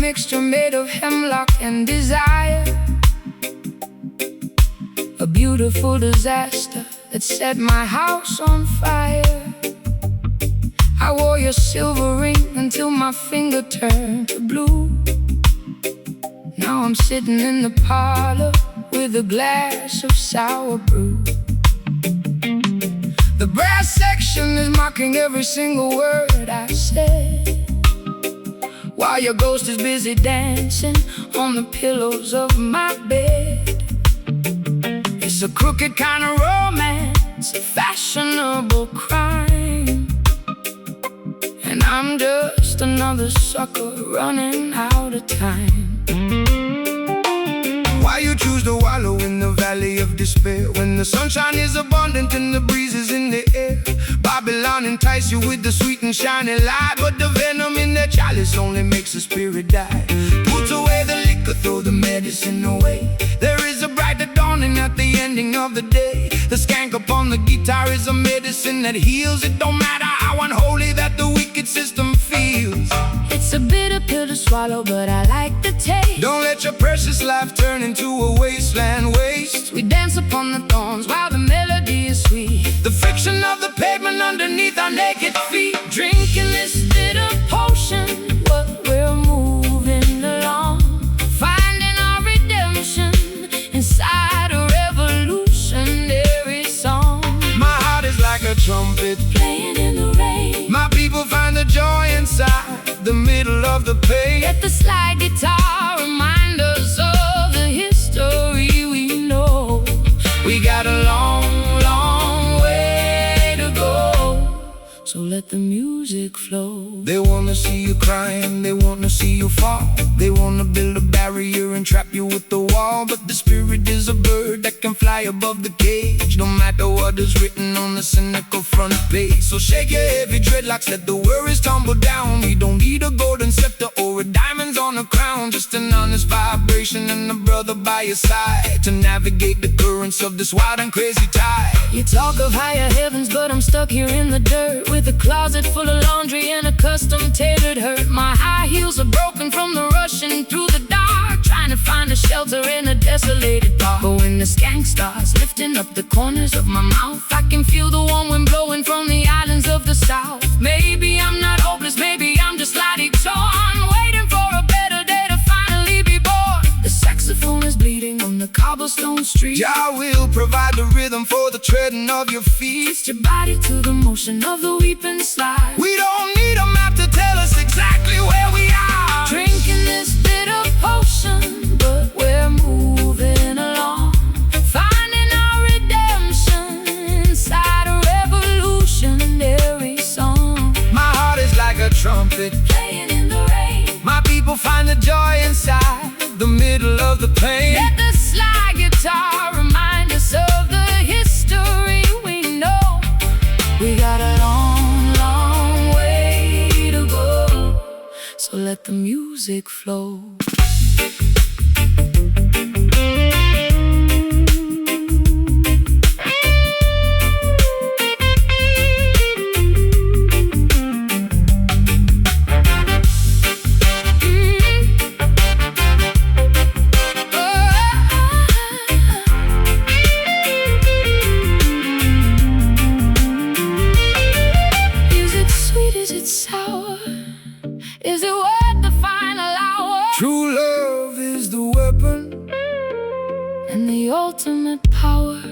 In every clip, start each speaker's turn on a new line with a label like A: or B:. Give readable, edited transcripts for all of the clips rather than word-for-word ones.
A: mixture made of hemlock and desire, a beautiful disaster that set my house on fire. I wore your silver ring until my finger turned to blue. Now I'm sitting in the parlor with a glass of sour brew. The brass section is mocking every single word I said, while your ghost is busy dancing on the pillows of my bed. It's a crooked kind of romance, a fashionable crime, and I'm just another sucker running out of time. Why you choose to wallow in the valley of despair, when the sunshine is abundant and the breeze is in the air? Babylon entice you with the sweet and shiny light, but the venom in their chalice only makes the spirit die. Put away the liquor, throw the medicine away. There is a brighter dawning at the ending of the day. The skank upon the guitar is a medicine that heals. It don't matter how unholy that the wicked system feels. It's a bitter pill to swallow, but I like the taste. Don't let your precious life turn into a wasteland waste. We dance upon the thorns while the melody is sweet, the friction of the pavement underneath our naked feet. Drinking this bitter potion, what we're moving along, finding our redemption inside a revolutionary song. My heart is like a trumpet playing in the rain. My people find the joy inside the middle of the pain. Let the slide guitar remind us of the history we know. We got a long, long way to go, so let the music flow. They wanna see you crying, they wanna see you fall. They wanna build a barrier and trap you with the wall, but the spirit is a bird that can fly above the cage, no matter what is written on the cynical front page. So shake your heavy dreadlocks, let the worries tumble down. We don't need a golden scepter or a diamonds on a crown, just an honest vibration and a brother by your side to navigate the currents of this wild and crazy tide. You talk of higher heavens, but I'm stuck here in the dirt, with a closet full of laundry and a custom tailored hurt. My high heels are broken from the rushing through the dark, trying to find a shelter in a desolated park. But when the skank starts lifting up the corners of my mouth, I can feel the warm wind blowing from the islands of the south. Maybe I'm not hopeless, maybe I'm just lightly torn, waiting for a better day to finally be born. The saxophone is bleeding on the cobblestone street. Jah will provide the rhythm for the treading of your feet. Twist your body to the motion of the weeping slide. We don't need a map to tell us exactly where we are. Drinking this bitter potion, but we're moving along, finding our redemption inside a revolutionary song. My heart is like a trumpet playing in the rain. My people find the joy inside the middle of the pain. Let the slide guitar remind us of the history we know. We got a long, long way to go, so let the music flow. Is it worth the final hour? True love is the weapon and the ultimate power.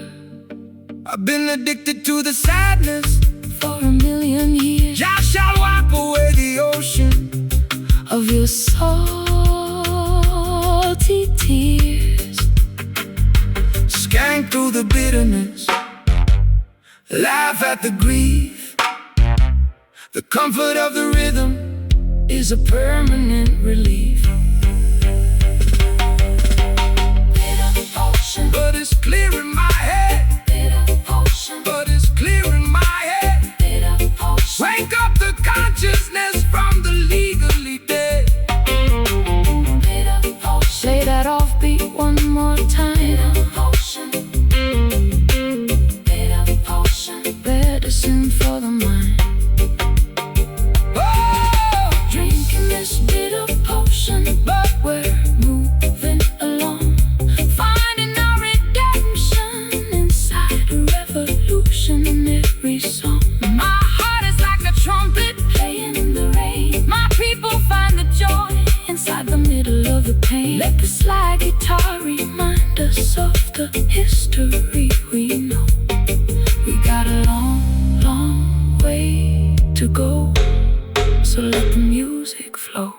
A: I've been addicted to the sadness for 1,000,000 years. I shall wipe away the ocean of your salty tears. Skank through the bitterness, laugh at the grief. The comfort of the rhythm is a permanent relief. Bitter potion, but it's clear in my head. Bitter potion, but it's clear in my head. Bitter potion, wake up the consciousness from the legally dead. Bitter potion, play that offbeat one more time. Bitter potion, bitter potion, medicine for the mind. Bitter potion, the pain. Let the slide guitar remind us of the history we know. We got a long, long way to go, so let the music flow.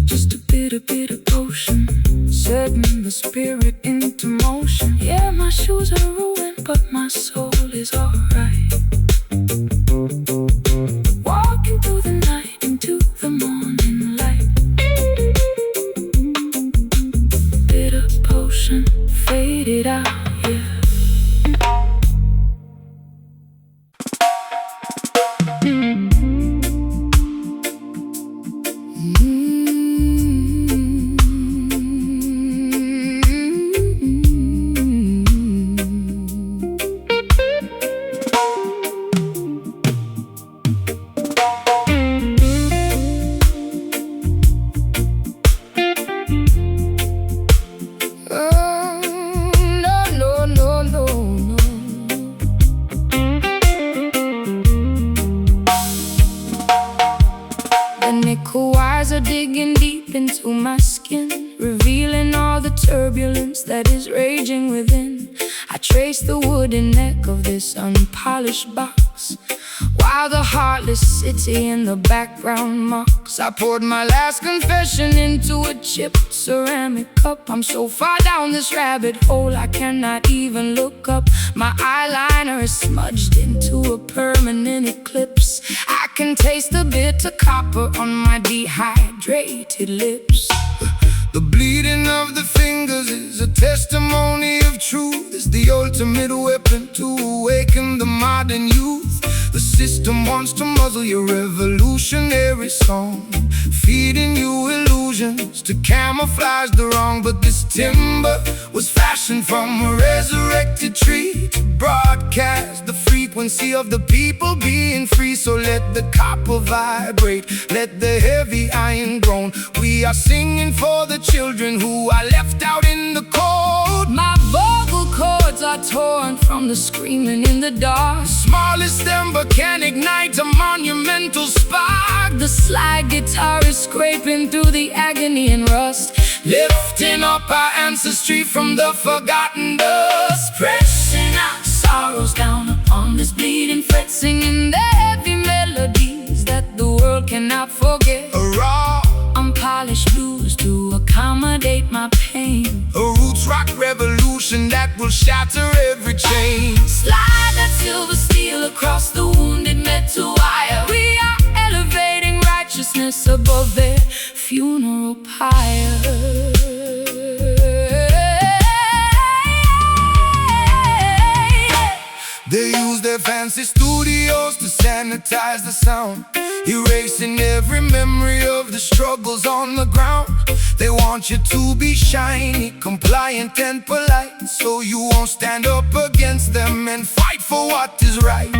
A: Just a bit of potion, setting the spirit into motion. Yeah, my shoes are ruined, but my soul is alright. Walking through the night into the morning light. Bit of potion, faded out, yeah. Nickel wires are digging deep into my skin, revealing all the turbulence that is raging within. I trace the wooden neck of this unpolished box, while the heartless city in the background mocks. I poured my last confession into a chipped ceramic cup. I'm so far down this rabbit hole I cannot even look up. My eyeliner is smudged into a permanent eclipse. I can taste the bitter copper on my dehydrated lips. The bleeding of the fingers is a testimony of truth. It's the ultimate weapon to awaken the modern youth. The system wants to muzzle your revolutionary song, feeding you illusions to camouflage the wrong. But this timber was fashioned from a resurrected tree to broadcast the frequency of the people being free. So let the copper vibrate, let the heavy iron groan. We are singing for the children who are left out in the cold. My vocal cords are torn from the screaming in the dark. The smallest ember can ignite a monumental spark. The slide guitar is scraping through the agony and rust, lifting up our ancestry from the forgotten dust. Pressing our sorrows down upon this bleeding fret, singing the heavy melodies that the world cannot forget. A raw, unpolished blues to accommodate my pain. A roots rock revolution that will shatter every chain. Slide that silver steel across the wounded metal wire. We are elevating righteousness above their funeral pyre. They use their fancy studios to sanitize the sound, erasing every memory of the struggles on the ground. They want you to be shiny, compliant and polite, so you won't stand up against them and fight for what is right.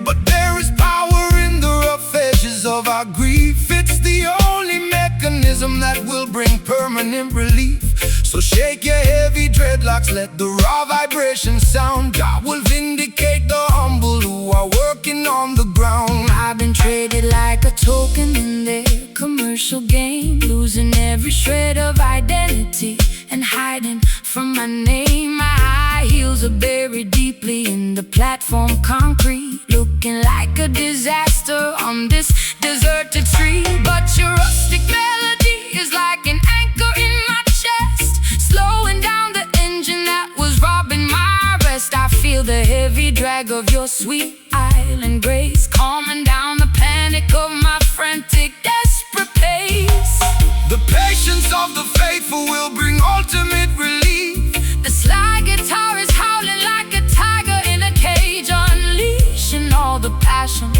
A: But there is power in the rough edges of our grief. It's the only mechanism that will bring permanent relief. So shake your heavy dreadlocks, let the raw vibration sound. God will vindicate the humble who are working on the ground. I've been traded like a token in their commercial game, losing every shred of identity and hiding from my name. My high heels are buried deeply in the platform concrete, looking like a disaster on this deserted tree. But your rustic melody is like an anchor in my chest, slowing down the engine that was robbing my rest. I feel the heavy drag of your sweet island grace, calming down the panic of my frantic, desperate pace. The patience of the faithful will bring ultimate relief. The slide guitar is howling like a tiger in a cage, unleashing all the passion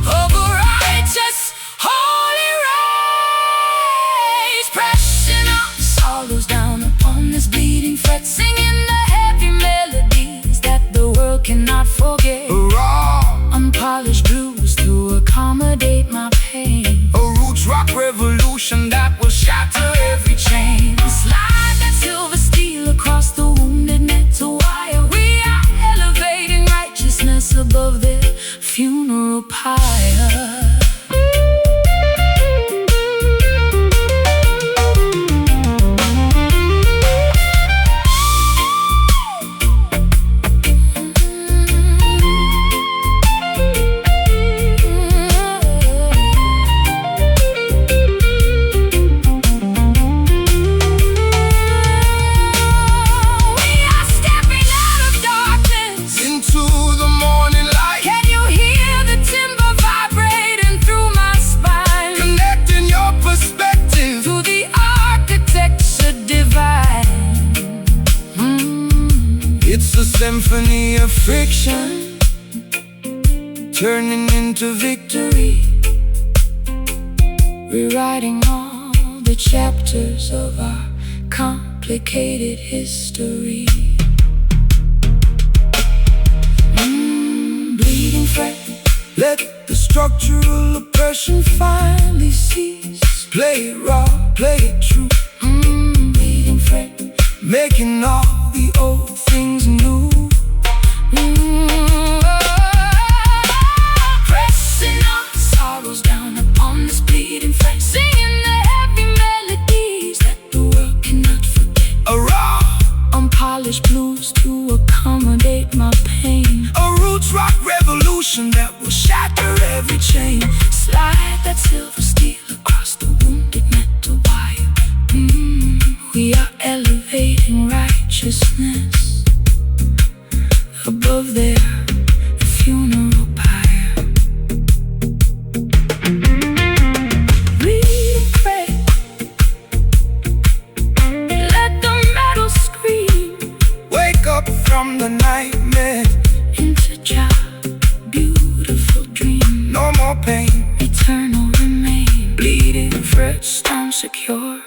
A: of a righteous, holy race. Pressing our sorrows down upon this bleeding fret, singing the heavy melodies that the world cannot forget. A raw, unpolished blues to accommodate my pain. A roots rock revolution that will shatter every chain. Slide that silver steel across the wounded metal wire. We are elevating righteousness above their funeral pyre. symphony of friction, turning into victory, rewriting all the chapters of our complicated history. Bleeding fret, let the structural oppression finally cease. Play it raw, play it true. Bleeding fret, making all the old things new. Pressing our sorrows down upon this bleeding fret, singing the heavy melodies that the world cannot forget. A raw, unpolished blues to accommodate my pain. A roots rock revolution that will shatter every chain. Slide that silver steel across the wounded metal wire. We are elevating righteousness above their funeral pyre. Bleeding fret, let the metal scream. Wake up from the nightmare into Jah's beautiful dream. No more pain, eternal remain. Bleeding fret, stone secure.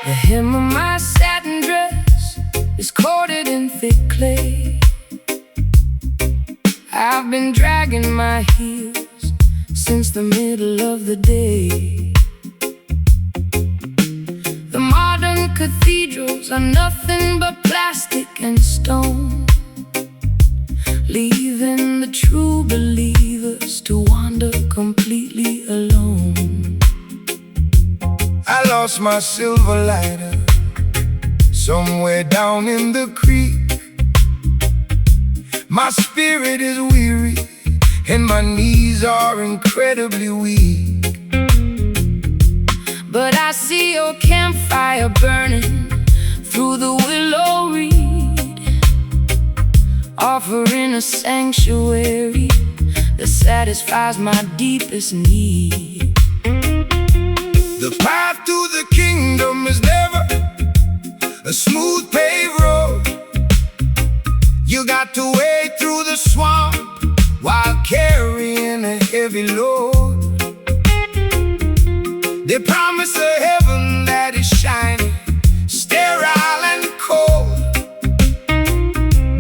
A: The hem of my satin dress is coated in thick clay. I've been dragging my heels since the middle of the day. The modern cathedrals are nothing but plastic and stone, leaving the true believers to wander completely alone. I lost my silver lighter somewhere down in the creek. My spirit is weary and my knees are incredibly weak. But I see your campfire burning through the willow reed, offering a sanctuary that satisfies my deepest need. The path to the kingdom is never a smooth paved road. You got to wade through the swamp while carrying a heavy load. They promise a heaven that is shining, sterile and cold,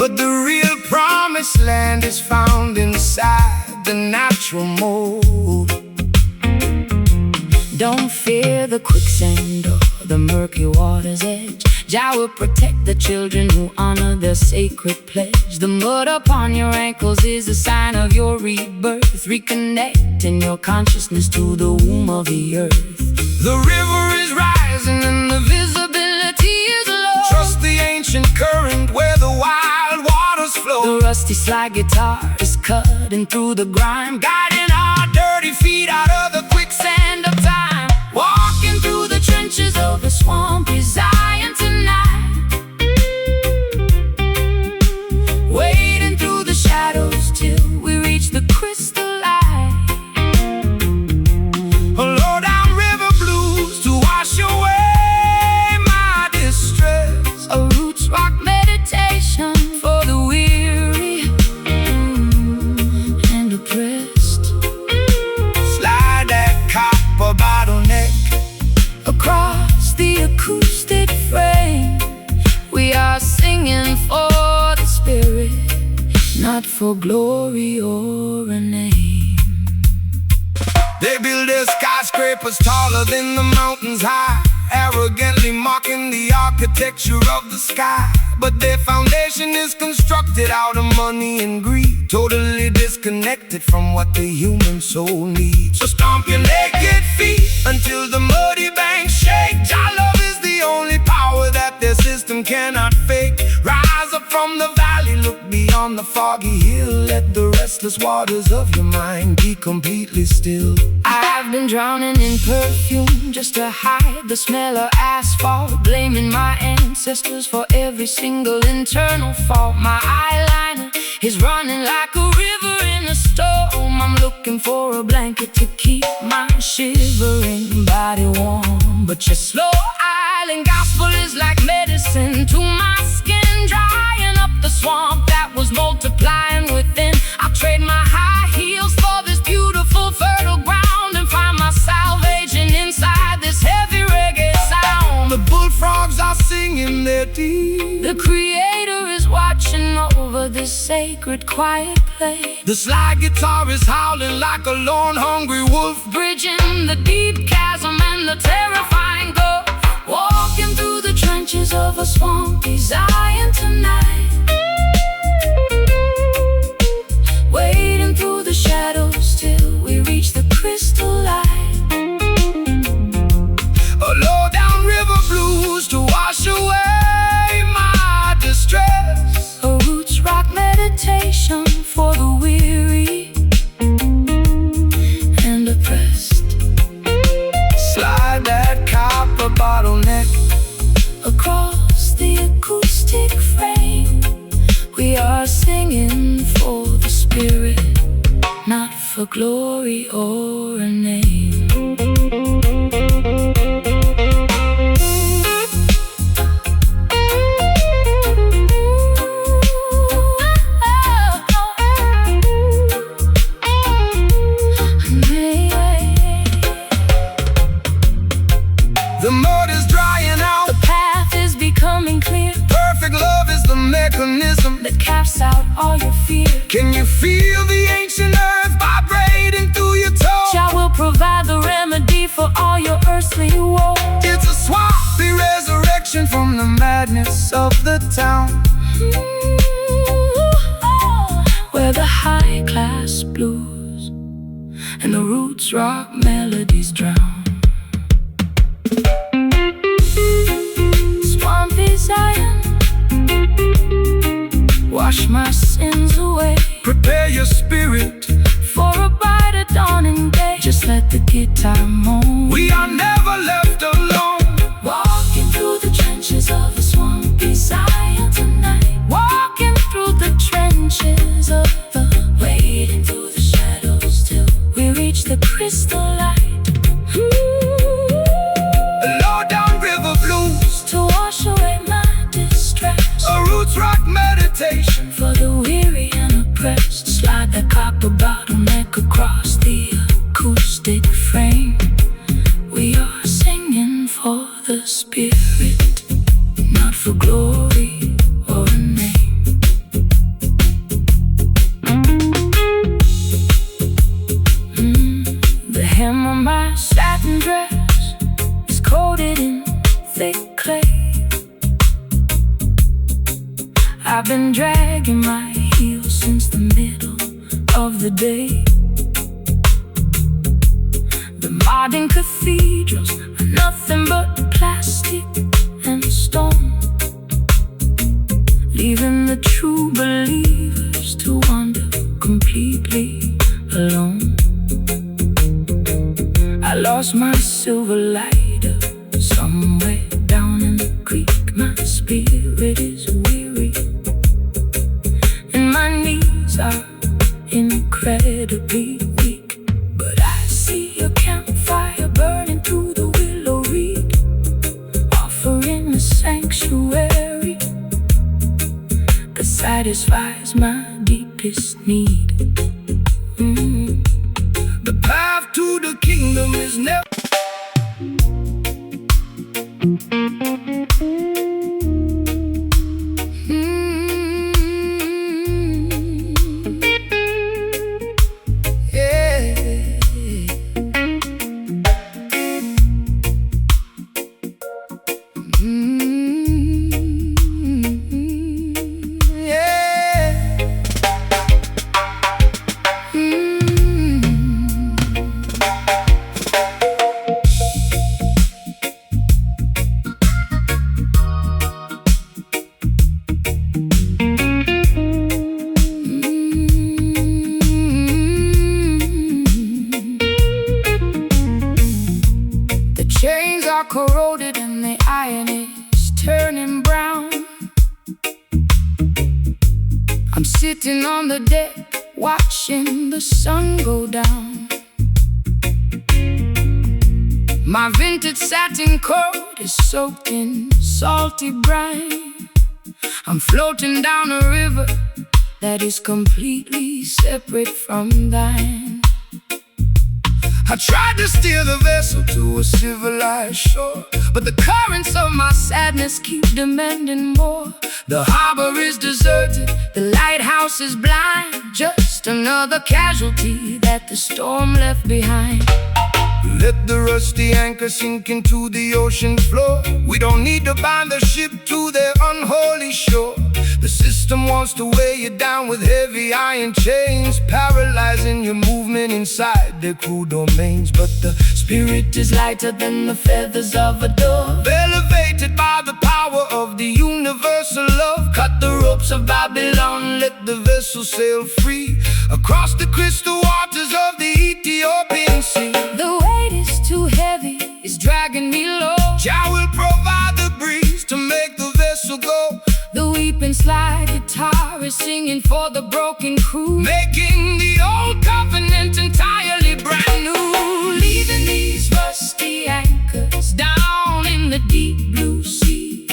A: but the real promised land is found inside the natural mold. Don't fear the quicksand or the murky water's edge. Jah will protect the children who honor their sacred pledge. The mud upon your ankles is a sign of your rebirth, reconnecting your consciousness to the womb of the earth. The river is rising and the visibility is low. Trust the ancient current where the wild waters flow. The rusty slide guitar is cutting through the grime, guiding our dirty feet out of the quicksand of time. Walking through the trenches of the swampy Zion tonight, wading through the shadows till we reach the crystal light. Low down river blues to wash away my distress. A roots rock meditation for the weary and oppressed. Slide that copper bottleneck across the acoustic frame. We are singing for the spirit, not for glory or a name. They build their skyscrapers taller than the mountains high, arrogantly mocking the architecture of the sky. but their foundation is constructed out of money and greed, totally disconnected from what the human soul needs. So stomp your naked feet until the muddy banks shake. Jah love is the only power that their system cannot fake. Rise up from the valley, look beyond the foggy hill. Let the restless waters of your mind be completely still.
B: I've been drowning in perfume just to hide the smell of asphalt, blaming my ancestors for every single internal fault. My eyeliner is running like a river in a storm. I'm looking for a blanket to keep my shivering body warm, but your slow island gospel is like medicine to my skin, drying up the swamp that was multiplying within. I'll trade my high heels for this beautiful fertile ground and find my salvation inside this heavy reggae sound.
A: The bullfrogs are singing their deep.
B: The Creator is watching over this sacred quiet place.
A: The slide guitar is howling like a lone hungry wolf,
B: bridging the deep chasm and the terrifying gulf. Walking through the trenches of a swampy Zion tonight, wading through the shadows till we reach the crystal light.
A: A low down river blues to wash away my distress.
B: A roots rock meditation for the weary and oppressed.
A: Slide that copper bottleneck
B: across the acoustic frame. We are singing for the spirit, not for glory or a name.
A: The mud is drying out,
B: the path is becoming clear.
A: Perfect love is the mechanism
B: that casts out all your fear.
A: Can you feel the ancient earth vibrating through your toes?
B: Jah will provide the remedy for all your earthly woes.
A: It's a swampy resurrection from the madness of the town,
B: where the high class blues and the roots rock melodies drown. Swampy Zion, wash my sins away.
A: Prepare your spirit
B: for a brighter dawning day. Just let the guitar moan.
A: We are never left alone.
B: Walking through the trenches of a swampy Zion tonight. Walking through the trenches of the wading through the shadows till we reach the crystal light.
A: Low down river blues
B: to wash away my distress.
A: A roots rock meditation
B: for the weary and oppressed. Slide that copper bottleneck across the acoustic frame. We are singing for the spirit, not for glory or a name. The hem of my satin dress is coated in thick clay. I've been dragging my heels since the middle of the day. The modern cathedrals are nothing but plastic and stone, leaving the true believers to wander completely alone. I lost my silver lighter somewhere down in the creek. My spirit is weary and my knees are incredibly weak. But I see a campfire burning through the willow reed, offering a sanctuary that satisfies my deepest need.
A: The path to the kingdom is never.
B: I'm sitting on the deck, watching the sun go down. My vintage satin coat is soaked in salty brine. I'm floating down a river that is completely separate from thine.
A: I tried to steer the vessel to a civilized shore,
B: but the currents of my sadness keep demanding more. The harbor is deserted, the lighthouse is blind, just another casualty that the storm left behind.
A: Let the rusty anchor sink into the ocean floor. We don't need to bind the ship to their unholy shore. The system wants to weigh you down with heavy iron chains, paralyzing your movement inside their cruel domains. But the
B: spirit is lighter than the feathers of a dove,
A: elevated by the power of the universal love. Cut the ropes of Babylon, let the vessel sail free across the crystal waters of the Ethiopian Sea.
B: The weight is too heavy, it's dragging me low.
A: Jah will provide the breeze to make the vessel go.
B: The weeping slide guitar is singing for the broken crew,
A: making the old covenant entirely brand new.
B: Leaving these rusty anchors down in the deep blue sea,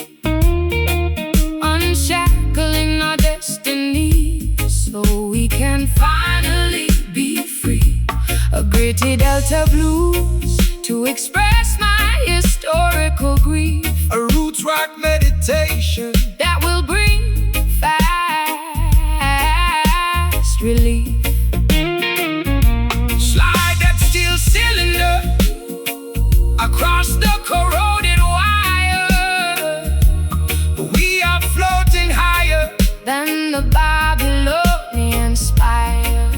B: unshackling our destiny so we can finally be free. A gritty Delta blues to express my historical grief.
A: A roots rock meditation
B: that will bring fast relief.
A: Slide that steel cylinder across the corroded wire. We are floating higher
B: than the Babylonian spire.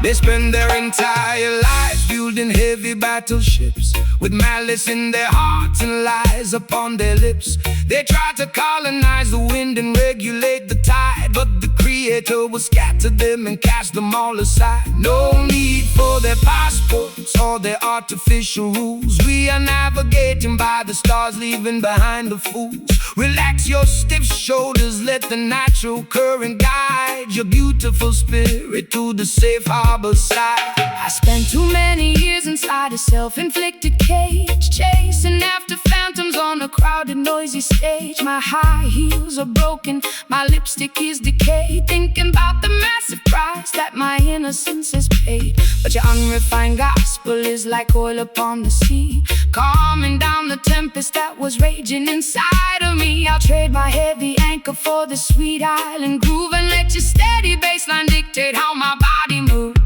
A: They spend their entire lives building heavy battleships with malice in their hearts and lies upon their lips. They try to colonize the wind and regulate the tide, but the Creator will scatter them and cast them all aside. No need for their passports or their artificial rules. We are navigating by the stars, leaving behind the fools. Relax your stiff shoulders, let the natural current guide your beautiful spirit to the safe harbor side.
B: I spent too many years inside a self-inflicted cage, chasing after phantoms on a crowded, noisy stage. My high heels are broken, my lipstick is decayed, thinking about the massive price that my innocence has paid. But your unrefined gospel is like oil upon the sea, calming down the tempest that was raging inside of me. I'll trade my heavy anchor for the sweet island groove, and let your steady bassline dictate how my body moves.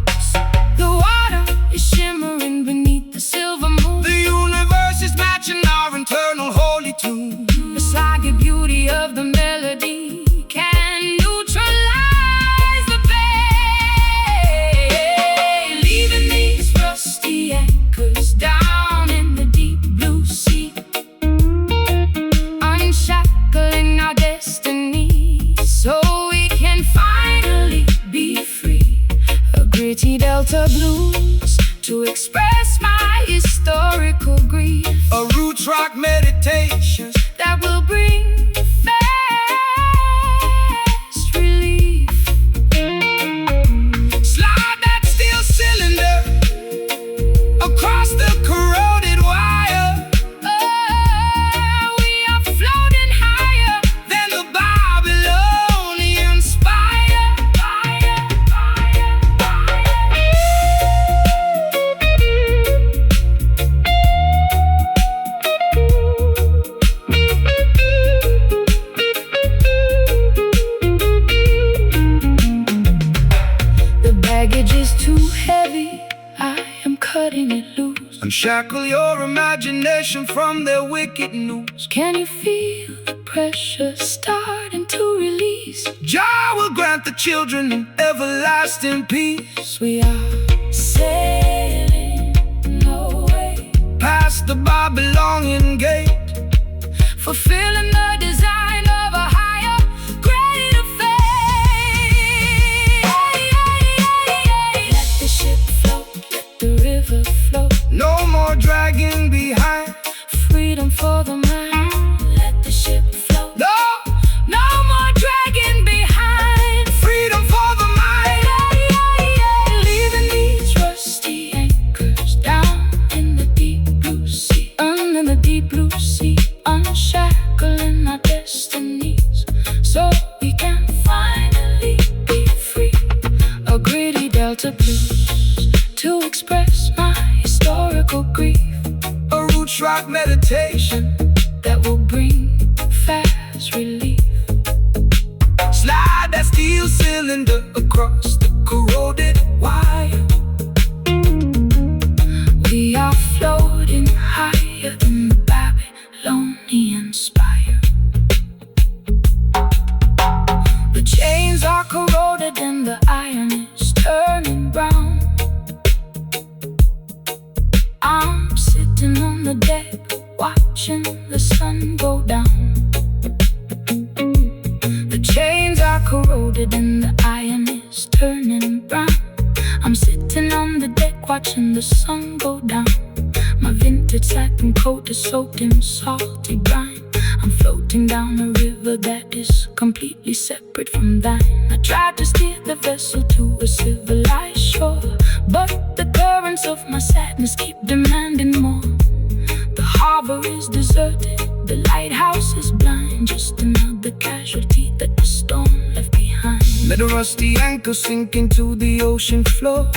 B: The water is shimmering beneath the silver moon.
A: The universe is matching our internal holy tune.
B: The sluggy beauty of the melody can neutralize the pain. Leaving these rusty anchors down in the deep blue sea, unshackling our destiny so we can finally be free. A gritty Delta blues to express my historical grief.
A: A roots rock meditation
B: that will bring fast relief.
A: Slide that steel cylinder across the corroded wire.
B: We are floating higher
A: than the Babylonian spire.
B: The baggage is too heavy, I am cutting it loose.
A: Unshackle your imagination from their wicked news.
B: Can you feel the pressure starting to release?
A: Jah will grant the children an everlasting peace.
B: We are sailing away
A: past the Babylonian gate,
B: fulfilling the design of a higher, greater fate. Let the ship float, let the river float.
A: No more dragging behind.
B: Freedom for the mind. Let the ship float.
A: No
B: more dragging behind. to blues to express my historical grief.
A: A roots rock meditation
B: that will bring fast relief.
A: Slide that steel cylinder across the corroded wire.
B: We are floating higher than the Babylonian spire. The chains are corroded and the iron is turning brown. I'm sitting on the deck watching the sun go down. The chains are corroded and the iron is turning brown. I'm sitting on the deck watching the sun go down. My vintage satin coat is soaked in salty brine. I'm floating down a river that is completely separate from thine. I tried to steer the vessel to a civilized shore, but the currents of my sadness keep demanding more. The harbor is deserted, the lighthouse is blind, just another casualty that the storm left behind.
A: Let a rusty anchor sink into the ocean floor.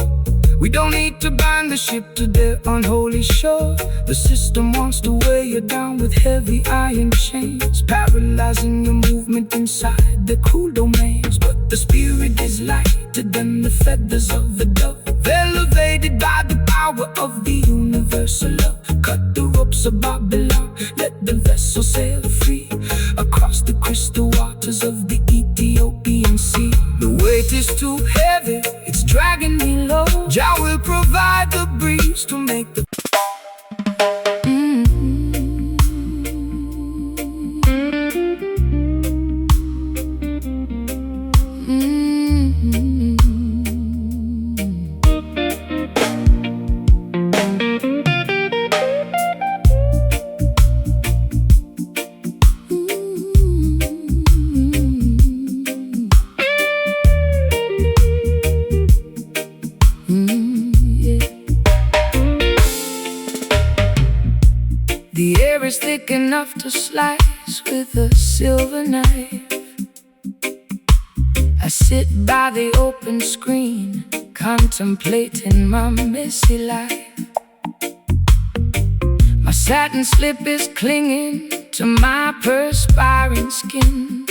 A: We don't need to bind the ship to their unholy shore. The system wants to weigh you down with heavy iron chains, paralyzing your movement inside the cool domains. But the spirit is lighter than the feathers of the dove, elevated by the power of the universal love. Cut the ropes of Babylon, let the vessel sail free across the crystal waters of the Ethiopian Sea. The weight is too heavy, it's dragging me low. Jah will provide the breeze to make the
B: The air is thick enough to slice with a silver knife. I sit by the open screen, contemplating my messy life. My satin slip is clinging to my perspiring skin,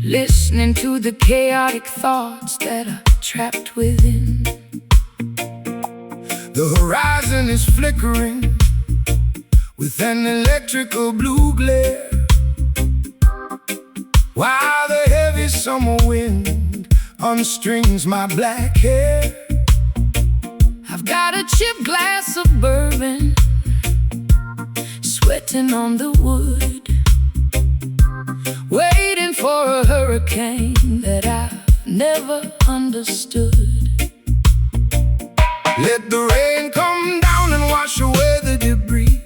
B: listening to the chaotic thoughts that are trapped within.
A: The horizon is flickering with an electrical blue glare, while the heavy summer wind unstrings my black hair.
B: I've got a chipped glass of bourbon, sweating on the wood, waiting for a hurricane that I've never understood.
A: Let the rain come down and wash away the debris.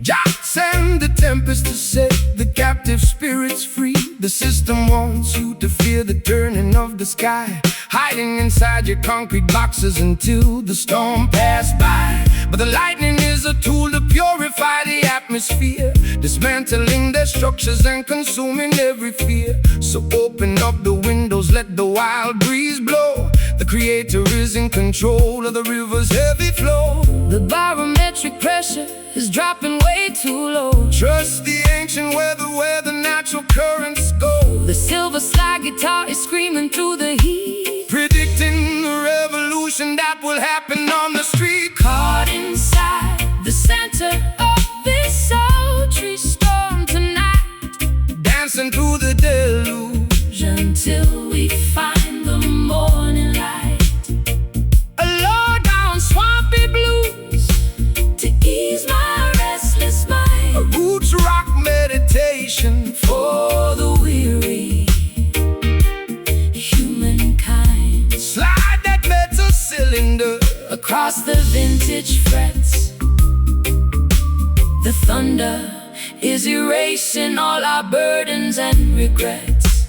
A: Just send the tempest to set the captive spirits free. The system wants you to fear the turning of the sky, hiding inside your concrete boxes until the storm passes by. But the lightning is a tool to purify the atmosphere, dismantling their structures and consuming every fear. So open up the windows, let the wild breeze blow. The creator is in control of the river's heavy flow.
B: The barometric pressure is dropping way too low.
A: Trust the ancient weather where the natural currents go.
B: The silver slide guitar is screaming through the heat,
A: predicting the revolution that will happen on the street.
B: Caught inside the center of this sultry storm tonight,
A: dancing through the deluge
B: until we find the morning light. A low-down swampy blues to ease my restless mind.
A: A roots rock meditation
B: for the weary humankind.
A: Slide that metal cylinder
B: across the vintage frets. The thunder is erasing all our burdens and regrets.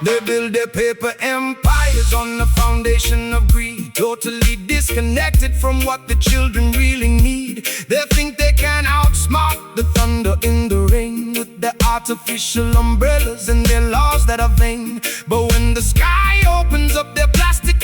A: They build their paper empires on the foundation of greed, totally disconnected from what the children really need. They think they can outsmart the thunder in the rain with their artificial umbrellas and their laws that are vain. But when the sky opens up, their plastic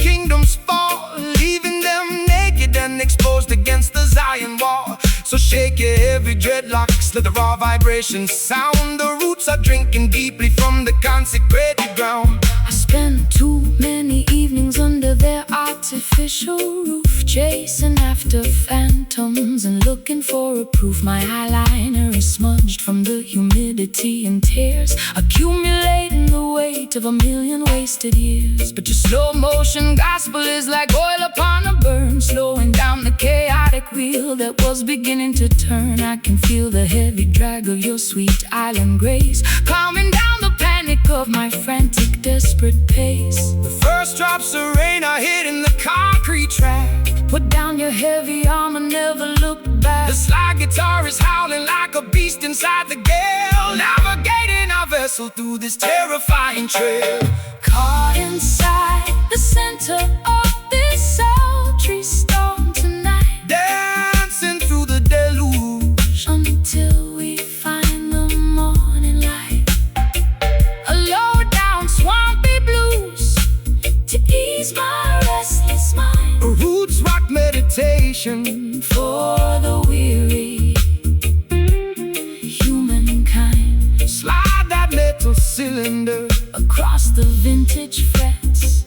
A: shake your heavy dreadlocks, let the raw vibrations sound. The roots are drinking deeply from the consecrated ground.
B: I spent too many evenings under their artificial roof, chasing after phantoms and looking for a proof. My eyeliner is smudged from the humidity and tears, accumulating the weight of a million wasted years. But your slow motion gospel is like oil upon a burn, slowing down the chaotic wheel that was beginning to turn. I can feel the heavy drag of your sweet island grace, calming down the panic of my frantic, desperate pace.
A: The first drops of rain are hitting the concrete track.
B: Put down your heavy armor, never look back.
A: The slide guitar is howling like a beast inside the gale, navigating our vessel through this terrifying trail.
B: Caught inside the center of this sultry storm tonight,
A: dancing through the deluge
B: until we find the morning light. A low-down swampy blues to ease my restless mind.
A: A roots rock meditation
B: For the weary humankind.
A: Slide that metal cylinder
B: Across the vintage frets,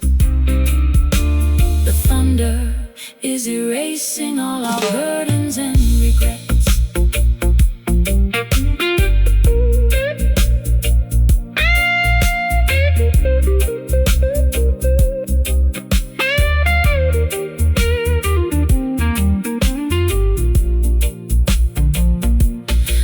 B: the thunder is erasing all our burdens and regrets.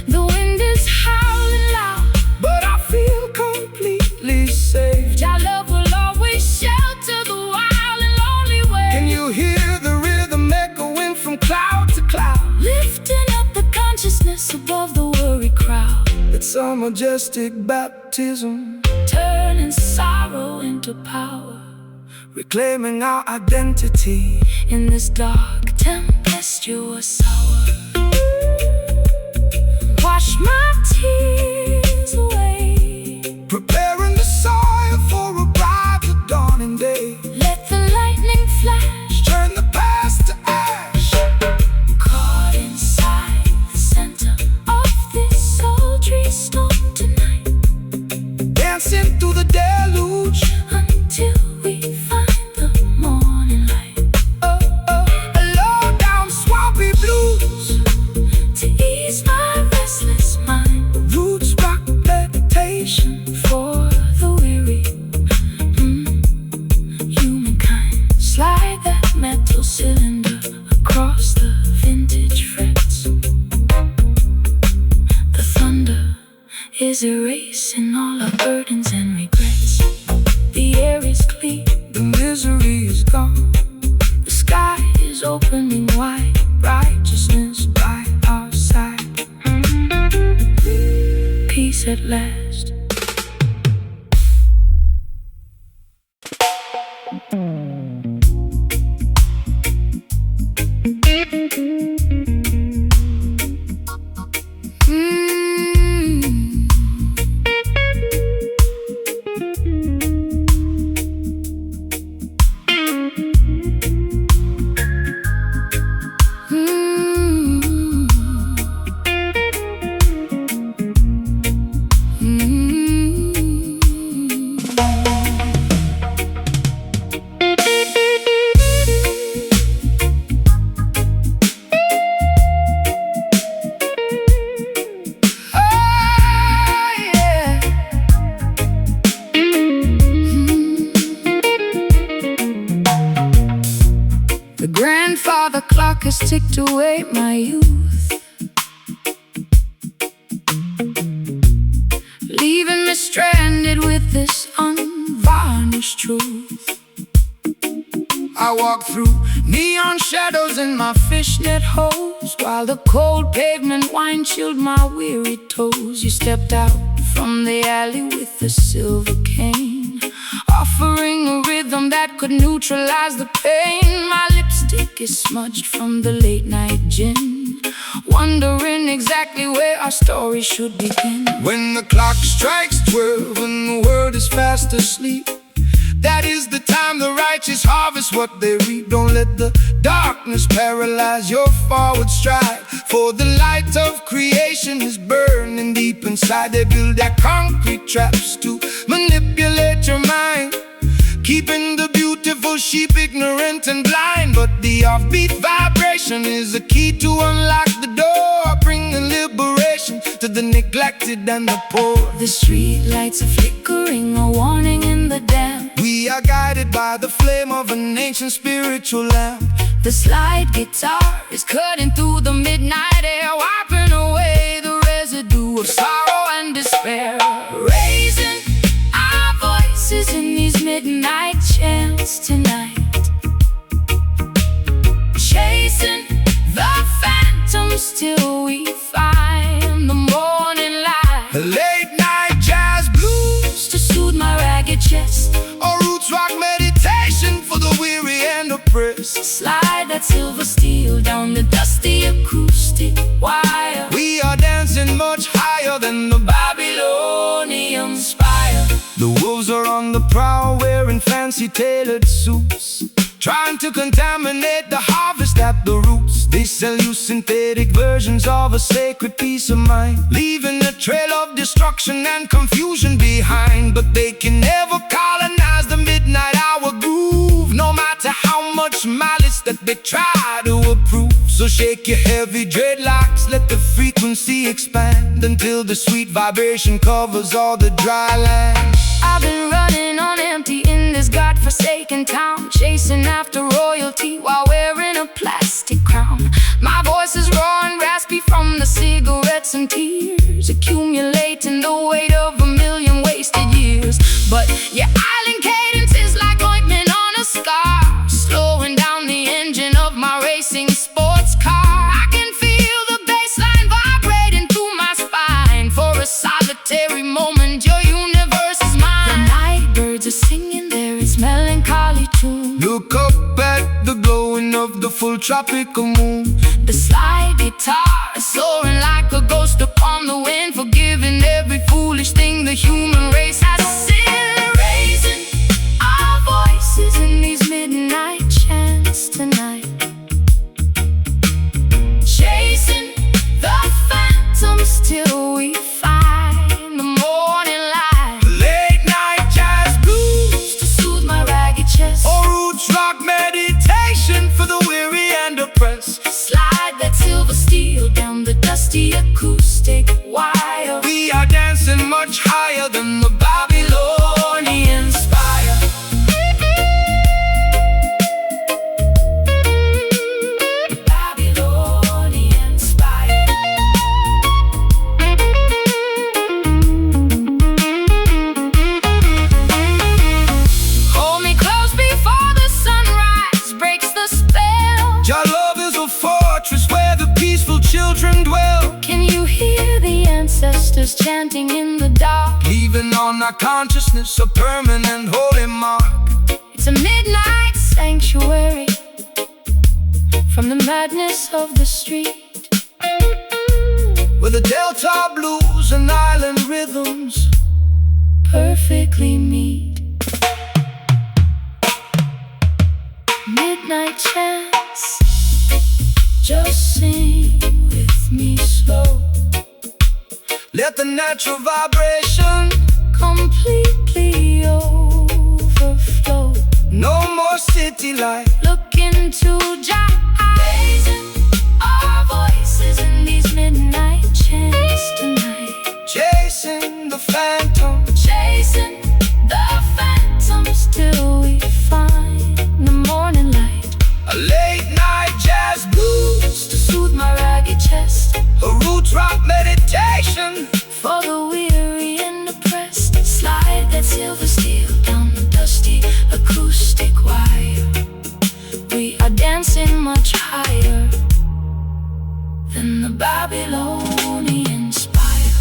B: The wind is howling loud,
A: but I feel completely safe.
B: Our love will always shelter the wild and lonely way.
A: Can you hear the rhythm echoing from cloud to cloud?
B: Lifting up the consciousness above the worry crowd,
A: It's a majestic baptism,
B: turning sorrow into power.
A: reclaiming our identity.
B: In this dark tempestuous hour, wash my tears away,
A: Preparing the soil for a bright dawning day.
B: let the lightning flash,
A: Turn the past to ash.
B: caught inside the center of this sultry storm tonight,
A: Dancing through the deluge.
B: until we find the morning light.
A: A low down swampy blues,
B: To ease my restless mind,
A: roots rock meditation.
B: for the weary humankind. Slide that metal cylinder across the vintage frets. The thunder is erasing all our burdens and regrets. The air is clean,
A: The misery is gone.
B: the sky is opening wide, righteousness by our side. Peace at last. The grandfather clock has ticked away my youth, leaving me stranded with this unvarnished truth.
A: I walk through neon shadows in my
B: Fishnet hose, while the cold pavement wine chilled my weary toes. You stepped out from the alley with a silver cane, offering a rhythm that could neutralize the pain. My lipstick is smudged from the late night gin, wondering exactly where our story should begin.
A: When the clock strikes 12 and the world is fast asleep, That is the time the righteous harvest what they reap. Don't let the darkness paralyze your forward stride, for the light of creation is burning deep inside. They build their concrete traps to manipulate your mind, keeping the beautiful sheep ignorant and blind. But the offbeat vibration is the key to unlock the door, bringing liberation to the neglected and the poor.
B: The street lights are flickering, a warning in the damp.
A: We are guided by the flame of an ancient spiritual lamp.
B: The slide guitar is cutting through the midnight air, wiping away the residue of sorrow and despair. Raising our voices in these midnight chants tonight, chasing the phantoms till we find the morning light.
A: Late night jazz blues
B: To soothe my ragged chest,
A: or roots rock meditation for the weary and oppressed.
B: slide that silver steel down the dusty acoustic wire.
A: We are dancing much higher than the
B: Babylonian spire.
A: The wolves are on the prowl, wearing fancy tailored suits, trying to contaminate the harvest at the roots. They sell you synthetic versions of a sacred peace of mind, leaving a trail of destruction and confusion behind. But they can never colonize the midnight hour groove, no matter how much malice that they try to approve. So shake your heavy dreadlocks, let the frequency expand, until the sweet vibration covers all the dry land.
B: I've been running on empty in this godforsaken town, chasing after royalty while wearing a plastic crown. My voice is raw and raspy from the cigarettes and tears, accumulating the weight of 1,000,000 wasted years. But your island cadence is like ointment on a scar, slowing down the engine of my racing sports car. I can feel the bassline vibrating through my spine. For a solitary moment, your universe is mine. The night birds are singing their its melancholy tune.
A: Look up at the glowing of the full tropical moon.
B: The slide guitar is soaring like a ghost upon the wind, forgiving every foolish thing the human race has sinned. Raising our voices in these midnight chants tonight, chasing the phantoms till we find the morning light.
A: Late night jazz blues
B: To soothe my ragged chest,
A: or roots rock meditation for the weary and oppressed.
B: slide that silver steel down the dusty acoustic wire.
A: We are dancing much higher than the Babylonian spire.
B: Babylonian spire. Hold me close before the sunrise breaks the spell.
A: Your love is a fortress where the peaceful children dwell,
B: Can you hear the ancestors chanting in the dark?
A: leaving on our consciousness a permanent holy mark.
B: It's a midnight sanctuary from the madness of the street,
A: Where the Delta blues and island rhythms
B: perfectly meet. Midnight chants, just sing with me slow.
A: let the natural vibration
B: Completely overflow.
A: no more city life.
B: Look into Jah eyes, our voices in these midnight chants tonight,
A: Chasing the phantom,
B: chasing the phantoms till we find the morning light.
A: a late night jazz blues,
B: To soothe my ragged chest,
A: a roots rock meditation
B: for the weary and oppressed. Slide that silver steel down the dusty acoustic wire. We are dancing much higher than the Babylonian spire.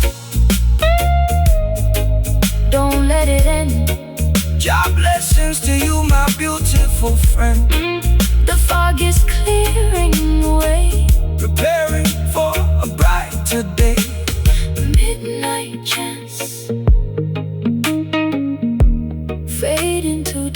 B: Don't let it end.
A: Job blessings to you, my beautiful friend.
B: The fog is clearing away.
A: Preparing for a brighter day.
B: Midnight chants fade into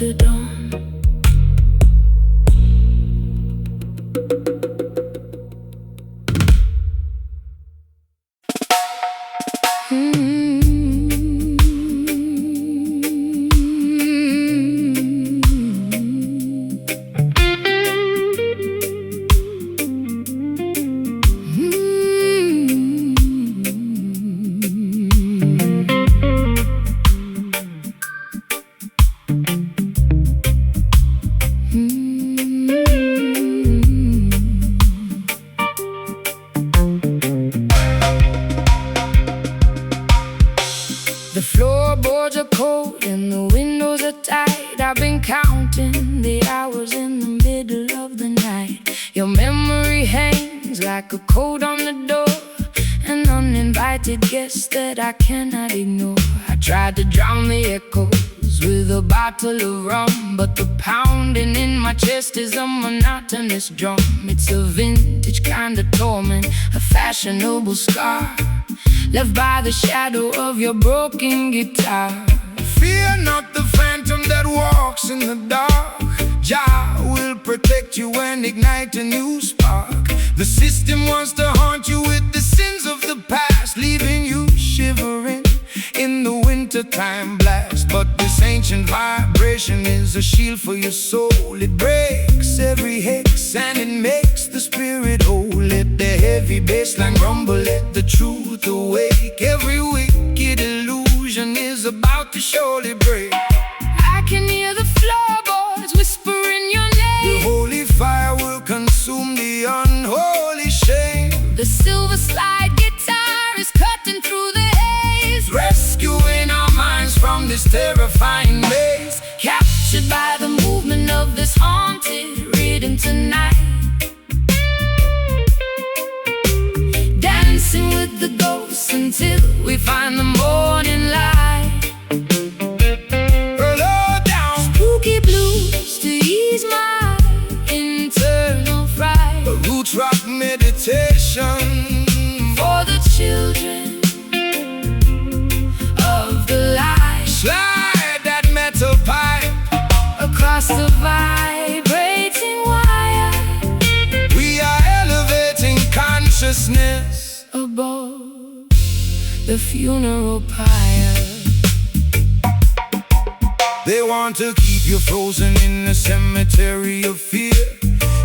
B: when the windows are tight. I've been counting the hours in the middle of the night. Your memory hangs like a coat on the door, an uninvited guest that I cannot ignore. I tried to drown the echoes with a bottle of rum, but the pounding in my chest is a monotonous drum. It's a vintage kind of torment, a fashionable scar left by the shadow of your broken guitar.
A: Fear not the phantom that walks in the dark. Jah will protect you and ignite a new spark. The system wants to haunt you with the sins of the past, leaving you shivering in the wintertime blast. But this ancient vibration is a shield for your soul. It breaks every hex and it makes the spirit whole. Let the heavy bassline rumble, let the truth awake. Every wicked illusion is about to surely break.
B: I can hear the floorboards whispering your name.
A: The holy fire will consume the unholy shame.
B: The silver slide guitar is cutting through the haze,
A: rescuing our minds from this terrifying maze.
B: captured by the movement of this haunted rhythm tonight. Dancing with the ghosts until we find the morning light.
A: Low down,
B: Spooky blues to ease my internal fright.
A: a roots rock meditation
B: For the children of the light.
A: slide that metal pipe.
B: Across the vibrating wire,
A: We are elevating consciousness
B: above the funeral pyre.
A: They want to keep you frozen in a cemetery of fear,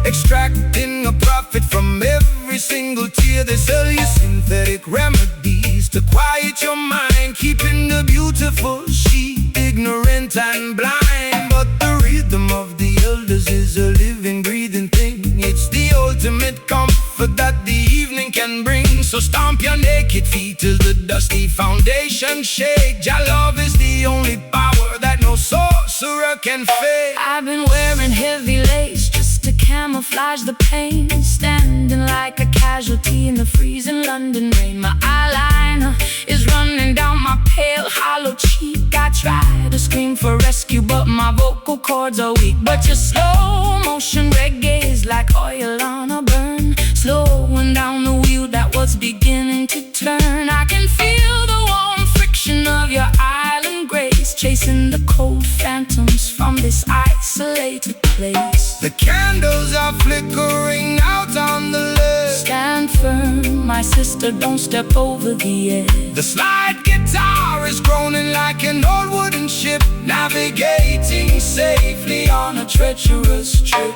A: extracting a profit from every single tear. They sell you synthetic remedies to quiet your mind, keeping the beautiful sheep ignorant and blind. But the rhythm of the elders is a living, breathing thing. It's the ultimate comfort that the evening can bring. So stomp your naked feet till the dusty foundation shake. Jah love is the only power that no sorcerer can fake.
B: I've been wearing heavy lace just to camouflage the pain, standing like a casualty in the freezing London rain. My eyeliner is running down my pale, hollow cheek. I try to scream for rescue, but my vocal cords are weak. But your slow motion reggae is like oil on a burn, slowing down the wheel that was beginning to turn. I can feel the warm friction of your island grace, chasing the cold phantoms from this isolated place.
A: The candles are flickering out on the left.
B: Stand firm, my sister, don't step over the edge.
A: The slide guitar is groaning like an old wooden ship, navigating safely on a treacherous trip.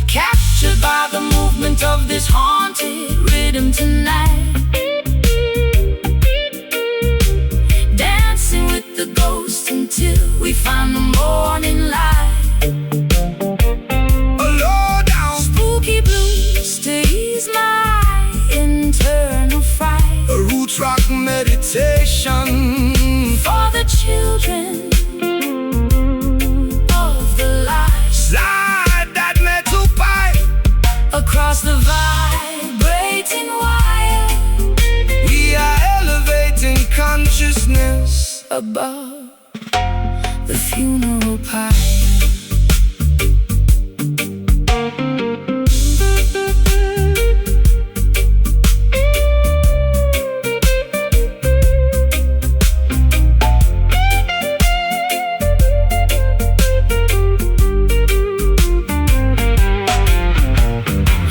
B: Captured by the movement of this haunted rhythm tonight. Dancing with the ghosts until we find the morning light.
A: Low down,
B: Spooky blues to ease my internal fright.
A: a roots rock meditation
B: For the children of the light.
A: slide that metal pipe.
B: Across the vibrating wire,
A: We are elevating consciousness
B: above the funeral pyre.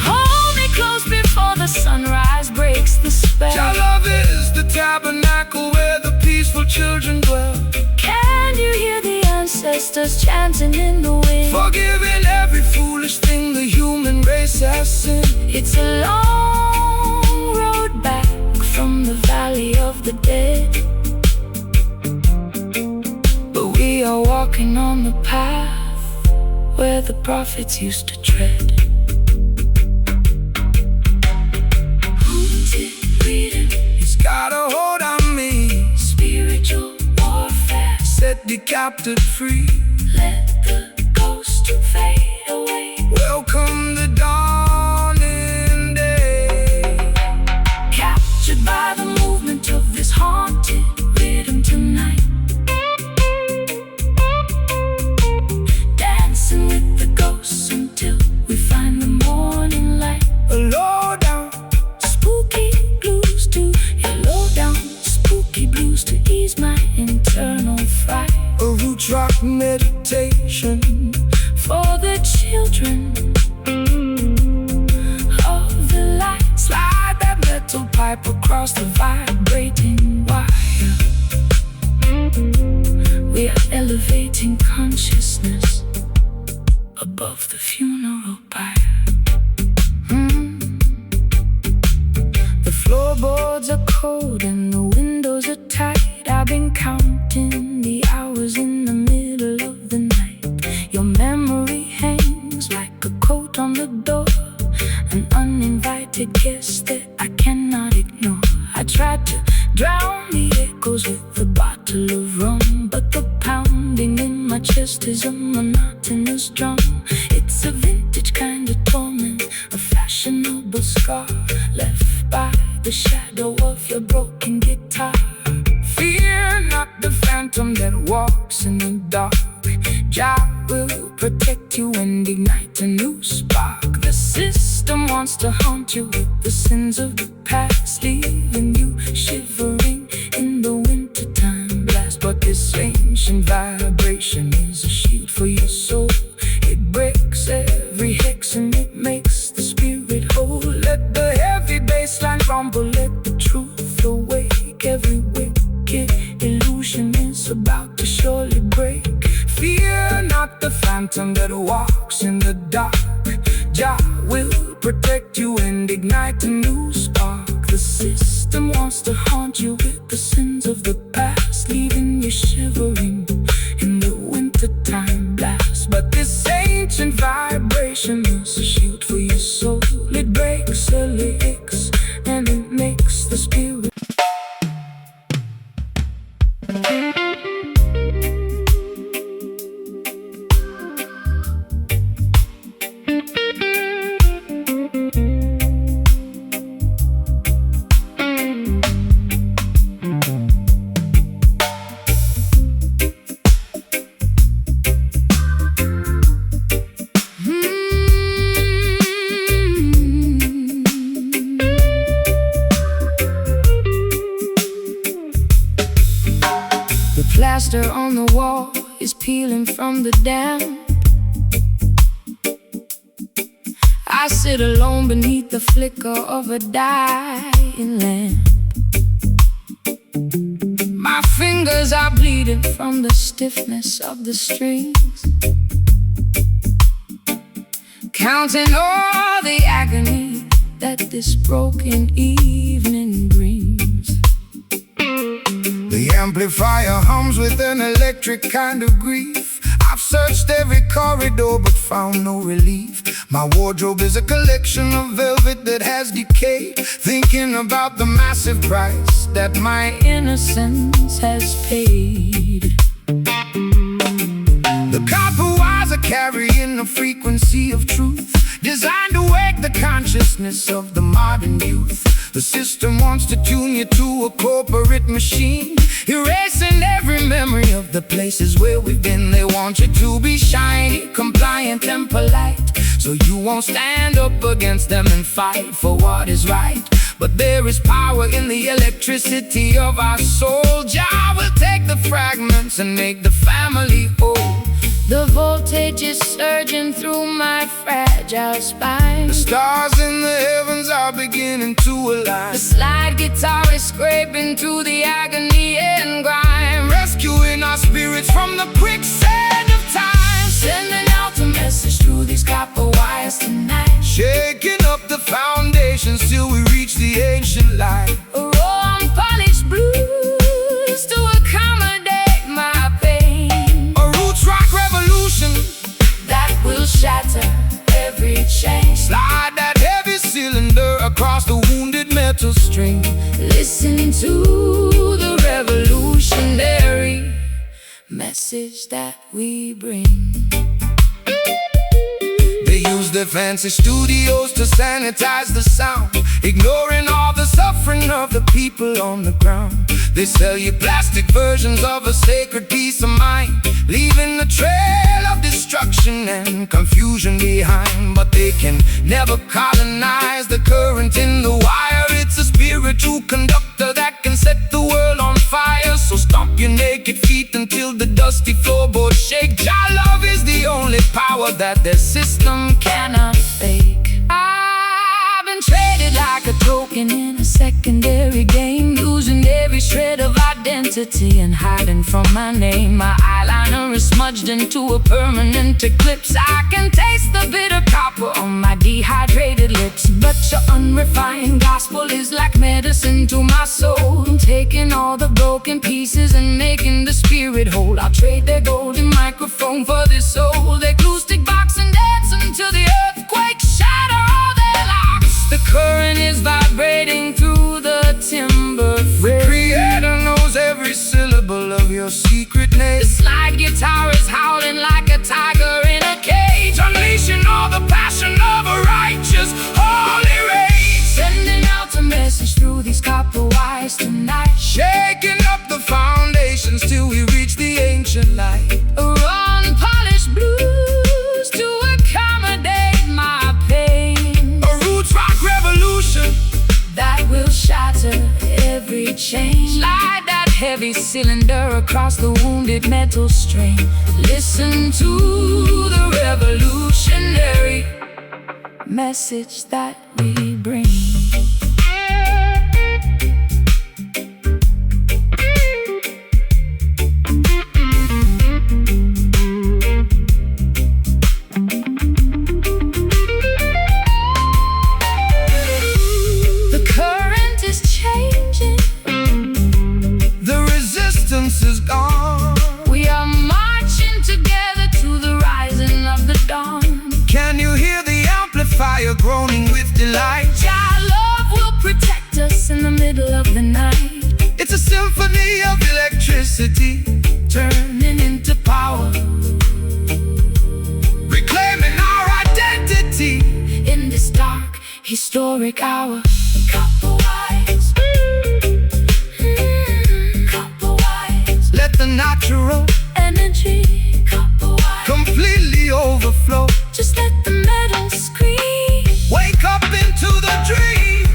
B: Hold me close before the sunrise breaks the spell.
A: Jah love is the tabernacle where the peaceful children dwell,
B: Can you hear the ancestors chanting in the wind?
A: forgiving every foolish thing the human race has sinned.
B: It's a long road back from the valley of the dead, but we are walking on the path where the prophets used to tread. Haunted rhythm,
A: It's got a hold on me,
B: spiritual warfare,
A: set set the captive free.
B: Let the ghost fade away.
A: Welcome the dawning day.
B: Captured by the movement of this haunted rhythm tonight. Dancing with the ghosts until we find the morning light.
A: A low down
B: Spooky blues to low down spooky blues to ease my internal fright.
A: a root rock meditation
B: For the children of the light.
A: Slide that metal pipe across the
B: Vibrating wire. We are elevating consciousness above the funeral pyre.
A: The
B: Floorboards are cold and the windows are tight. I've been counting the hours in the middle of the night. Your memory hangs like a coat on the door, an uninvited guest that I cannot ignore. I tried to drown the echoes with a bottle of rum, but the pounding in my chest is a monotonous drum. It's a vintage kind of torment, a fashionable scar left by the shadow of your broken guitar.
A: fear not the phantom that walks in the dark. Jah will protect you and ignite a new spark.
B: The system wants to haunt you with the sins of the past, leaving you shivering in the wintertime blast.
A: But this ancient vibration is a shield for your soul. It breaks every hex and it makes the spirit whole. Let the heavy bassline rumble, let the truth awake. Every wicked illusion is about to surely break. Fear not the phantom that walks in the dark. Jah will protect you and ignite a new spark.
B: The system wants to haunt you with the sins of the past, leaving you shivering in the wintertime blast.
A: But this ancient vibration is a shield for your soul.
B: It breaks the lyrics and it makes the spirit. Plaster on the wall is peeling from the damp. I sit alone beneath the flicker of a dying lamp. My fingers are bleeding from the stiffness of the strings, counting all the agony that this broken evening brings.
A: The amplifier hums with an electric kind of grief. I've searched every corridor but found no relief. My wardrobe is a collection of velvet that has decayed, thinking about the massive price that my
B: innocence has paid.
A: The copper wires are carrying a frequency of truth, designed to wake the consciousness of the modern youth. The system wants to tune you to a corporate machine, erasing every memory of the places where we've been. They want you to be shiny, compliant and polite, so you won't stand up against them and fight for what is right. But there is power in the electricity of our soul. Jah will take the fragments and make the family whole.
B: The voltage is surging through my fragile spine.
A: The stars in the heavens are beginning to align.
B: The slide guitar is scraping through the agony and grime,
A: rescuing our spirits from the quicksand of time.
B: Sending out a message through these copper wires tonight,
A: shaking up the foundations till we reach the ancient light.
B: A raw unpolished blues to accommodate my pain.
A: A roots rock revolution
B: that will shatter every chain.
A: Slide that heavy cylinder across the wounded metal string.
B: Listen to the revolutionary message. message that we bring.
A: They use their fancy studios to sanitize the sound, ignoring all the suffering of the people on the ground. They sell you plastic versions of a sacred peace of mind, leaving a trail of destruction and confusion behind. But they can never colonize the current in the wire. It's a spiritual conductor that can set the world on fire. So stomp your naked feet until the dusty floorboards shake. Jah love is the only power that their system
B: Cannot fake. I've been traded like a token in a secondary game, losing every shred of identity and hiding from my name. My eyeliner is smudged into a permanent eclipse. I can taste the bitter copper on my dehydrated lips. But your unrefined gospel is like medicine to my soul, taking all the broken pieces and making the spirit whole. I'll trade their golden microphone for this soul. They glue stick box and dance until the earthquake shatter all their locks. The current is vibrating through the timber frame.
A: The Creator knows every syllable of your secret name.
B: The slide guitar is howling like a tiger in a cage,
A: Unleashing all the passion of a righteous holy rage.
B: sending out a message through these copper wires tonight.
A: Shaking up the foundations till we reach the ancient light.
B: Unpolished blues to accommodate my pain,
A: A roots rock revolution
B: that will shatter every chain. Slide that heavy cylinder across the wounded metal string. Listen to the revolutionary message that we bring. The current is changing,
A: The resistance is gone.
B: we are marching together to the rising of the dawn.
A: Can you hear the amplifier groaning with delight?
B: Jah love will protect us in the middle of the night,
A: It's a symphony of electricity,
B: turning into power
A: reclaiming our identity.
B: in this dark, historic hour. Copper wires, copper wires,
A: Let the natural
B: energy, copper wires.
A: completely overflow.
B: Just let the metal scream,
A: Wake up into the dream.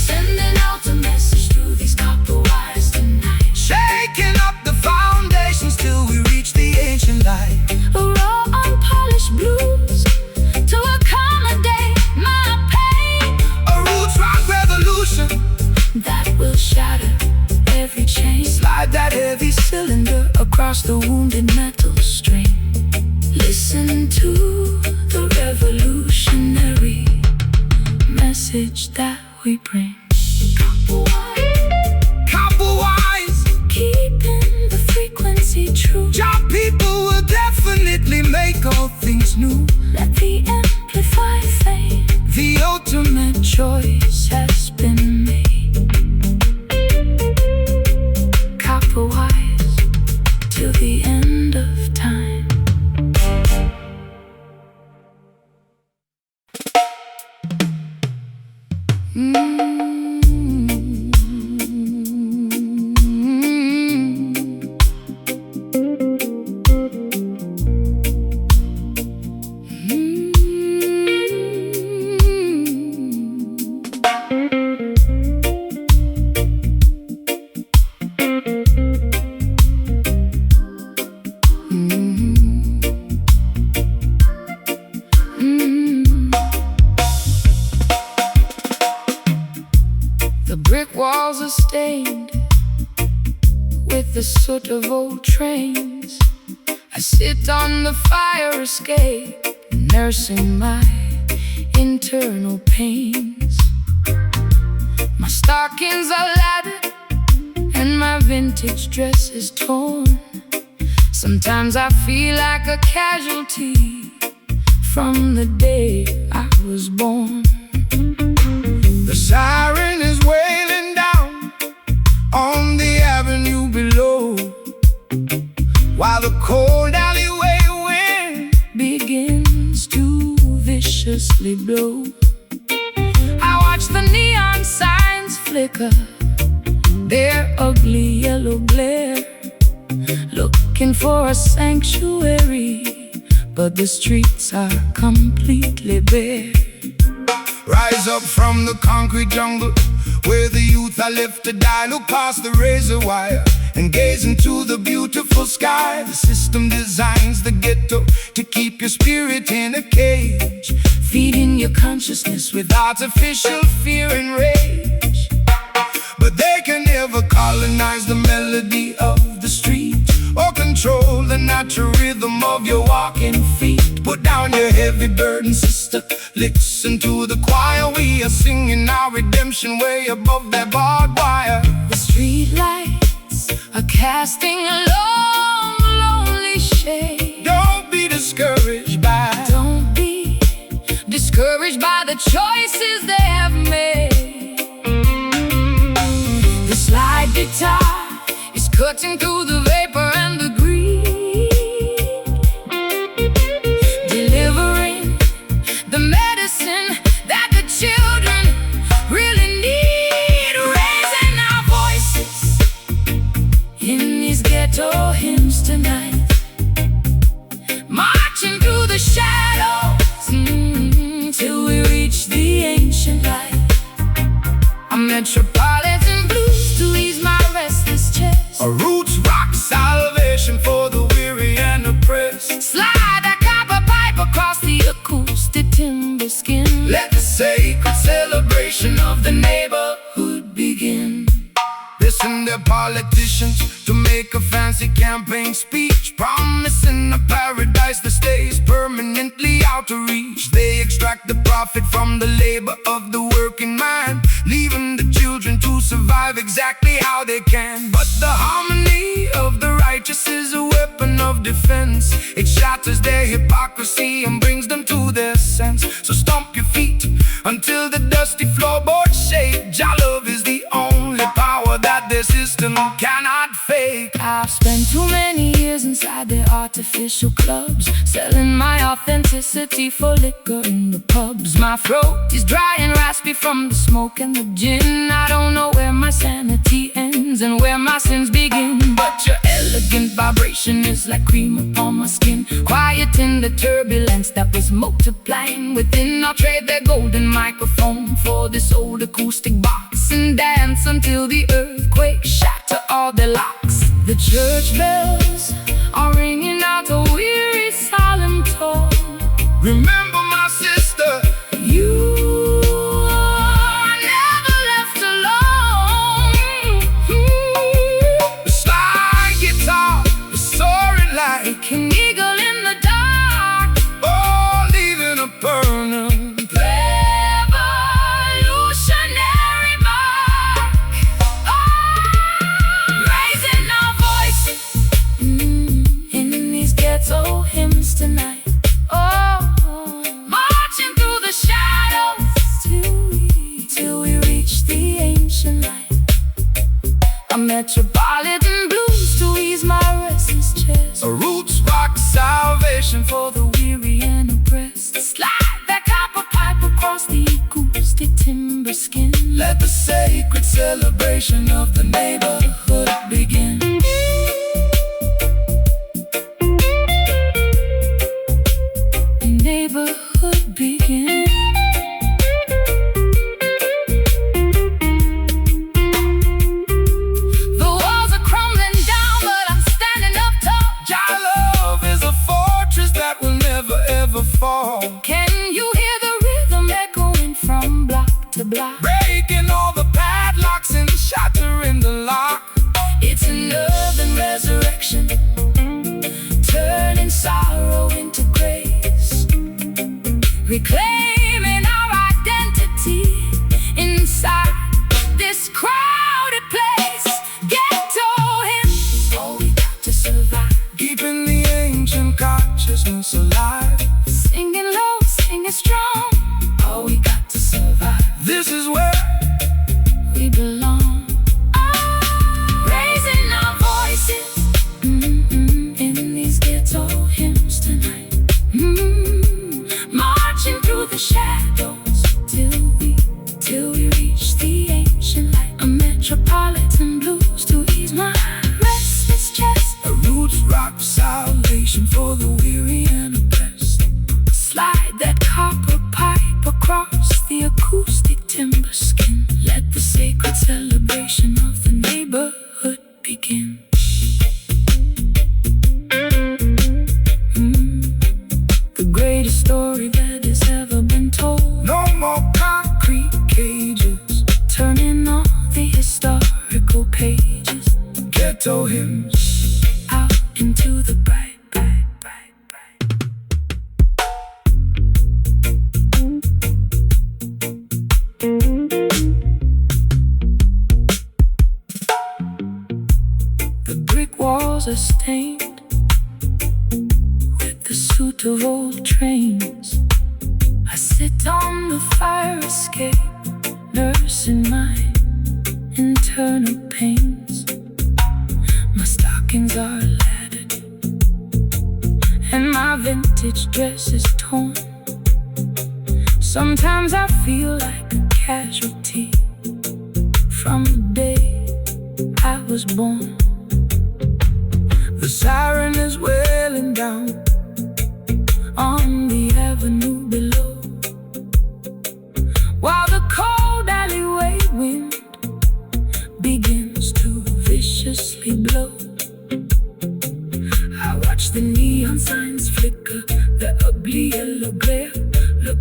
B: sending out a message through these copper wires tonight.
A: Shaking up the foundations till we reach the ancient light.
B: Raw unpolished blues to accommodate my pain,
A: A roots rock revolution.
B: that will shatter every chain.
A: Slide that heavy
B: Cylinder across the wounded metal string. Listen to the revolutionary message that we bring. Copper wire,
A: copper wise.
B: keeping the frequency true.
A: Job people will definitely make all things new.
B: Let the amplify fade.
A: The ultimate
B: Choice has been made. Copper wires till the end of time. The brick walls are stained with the soot of old trains. I sit on the fire escape, nursing my internal pains. My stockings are laddered and my vintage dress is torn. Sometimes I feel like a casualty from the day I was born.
A: The siren is wailing down on the avenue below, while the cold alleyway wind
B: begins to viciously blow. I watch the neon signs flicker their ugly yellow glare, looking for a sanctuary, but the streets are completely bare.
A: Rise up from the concrete jungle where the youth are left to die. Look past the razor wire and gaze into the beautiful sky. The system designs the ghetto to keep your spirit in a cage, feeding your consciousness with artificial fear and rage. But they can never colonize the melody of the street or control the natural rhythm of your walking feet. Put down your heavy burden, sister, listen to the choir. We are singing our redemption way above that barbed wire.
B: The street lights are casting a long, lonely shade.
A: Don't be discouraged by
B: the choices they have made. The slide guitar is cutting through the vapor and the greed, delivering the medicine that the children really need. Raising our voices in these ghetto hymns tonight, marching through the shadows till we reach the ancient light. A metropolitan blues to ease my restless chest,
A: a roots rock salvation for the weary and oppressed.
B: Slide that copper pipe across the acoustic timber skin.
A: Let the sacred celebration of the neighborhood begin. Listen to politicians to make a fancy campaign speech, promising a paradise that stays permanently out of reach. They extract the profit from the labor of the working man, leaving the children to survive exactly how they can. But the harmony of the righteous is a weapon of defense. It shatters their hypocrisy and brings them to their sense. So stomp your feet until the dusty floorboards shake. Jah love is the only power that their system cannot fake.
B: I've spent too many years inside their artificial clubs, selling my authenticity for liquor in the pubs. My throat is dry and raspy from the smoke and the gin. I don't know where my sanity ends and where my sins begin, but your elegant vibration is like cream upon my skin, quieting the turbulence that was multiplying within. I'll trade their golden microphone for this old acoustic box and dance until the earthquake shatter all their locks. The church bells are ringing out a weary solemn tone.
A: Remember my sister,
B: you are never left alone.
A: The slide guitar is soaring like
B: an eagle in the dark,
A: oh, leaving a permanent
B: revolutionary mark. Raising our voices in these ghetto hymns tonight. Marching through the shadows till we reach the ancient light. A metropolitan blues to ease my restless chest,
A: a roots rock salvation
B: for the weary and oppressed. Slide that copper pipe across the acoustic timber skin.
A: Let the sacred celebration of the neighborhood begin.
B: The neighborhood begin. The walls are crumbling down, but I'm standing up tall.
A: Jah love is a fortress that will never ever fall.
B: Can you hear the rhythm echoing from block to block?
A: Breaking all the padlocks and shattering the lock.
B: It's an urban resurrection, turning sorrow into grace, reclaiming our identity inside this crowded place. Ghetto hymns, all we got to survive,
A: Keeping the ancient consciousness alive.
B: singing low, singing strong, all we got to survive.
A: This is where
B: We belong. Raising our voices in these ghetto hymns tonight. Marching through the shadows till we reach the ancient light. A metropolitan blues to ease my restless chest.
A: A roots rock salvation for the weary and oppressed.
B: Slide that copper pipe across the acoustic timber skin. Let the sacred celebration of the neighborhood begin. The greatest story that has ever been told.
A: No more concrete cages,
B: Turning all the historical pages
A: ghetto hymns
B: out into the bright, bright, bright, bright. The brick walls are stained with the soot of old trains. I sit on the fire escape, nursing my internal pains. My stockings are laddered and my vintage dress is torn. Sometimes I feel like a casualty from the day I was born.
A: The siren is wailing down
B: On the avenue below, while the cold alleyway wind begins to viciously blow. I watch the neon signs flicker, the ugly yellow glare. Look.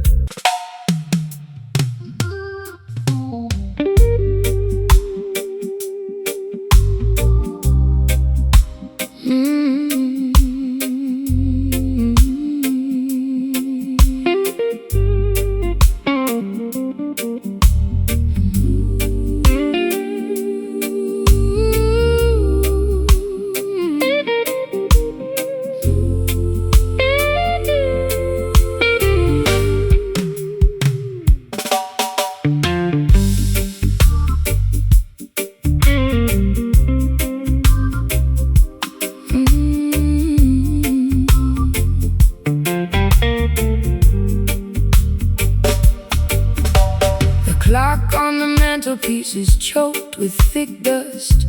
B: Clock on the mantelpiece is choked with thick dust.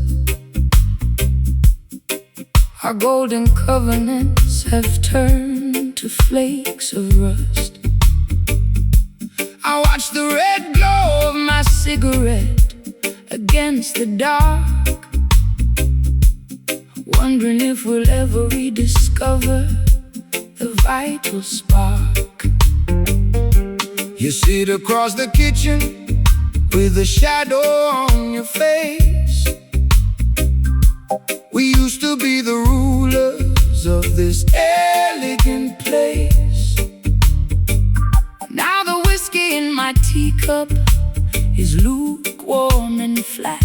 B: Our golden covenants have turned to flakes of rust.
A: I watch the red glow
B: Of my cigarette against the dark, wondering if we'll ever rediscover the vital spark.
A: You sit across the kitchen with a shadow on your face. We used to be the rulers of this elegant place.
B: Now the whiskey in my teacup is lukewarm and flat.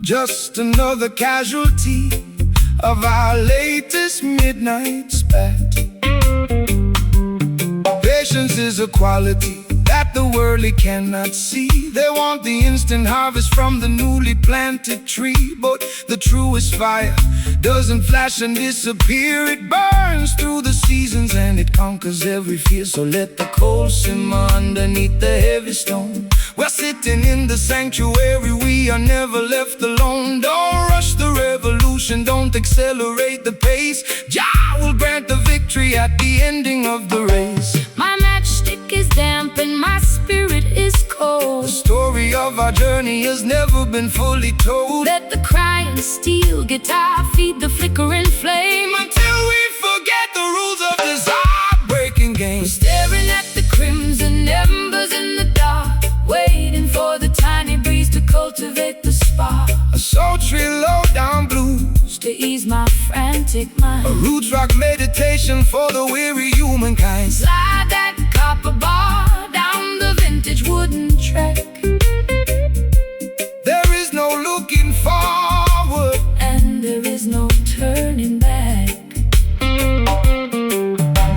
A: Just another casualty of our latest midnight spat. Patience is a quality that the worldly cannot see. They want the instant harvest from the newly planted tree, but the truest fire doesn't flash and disappear. It burns through the seasons and it conquers every fear. So let the coal simmer underneath the heavy stone. We're sitting in the sanctuary, we are never left alone. Don't rush the revolution, don't accelerate the pace. Jah will grant the victory at the ending of the race.
B: My matchstick is damp and my spirit is cold.
A: The story of our journey has never been fully told.
B: Let the crying steel guitar feed the flickering flame
A: Until we forget the rules of this heartbreaking game.
B: Staring at the crimson embers in the dark, waiting for the tiny breeze to cultivate the spark.
A: A sultry low-down blues
B: To ease my frantic mind,
A: a roots rock meditation for the weary humankind.
B: slide that copper bar down the vintage wooden track.
A: There is no looking forward,
B: And there is no turning back.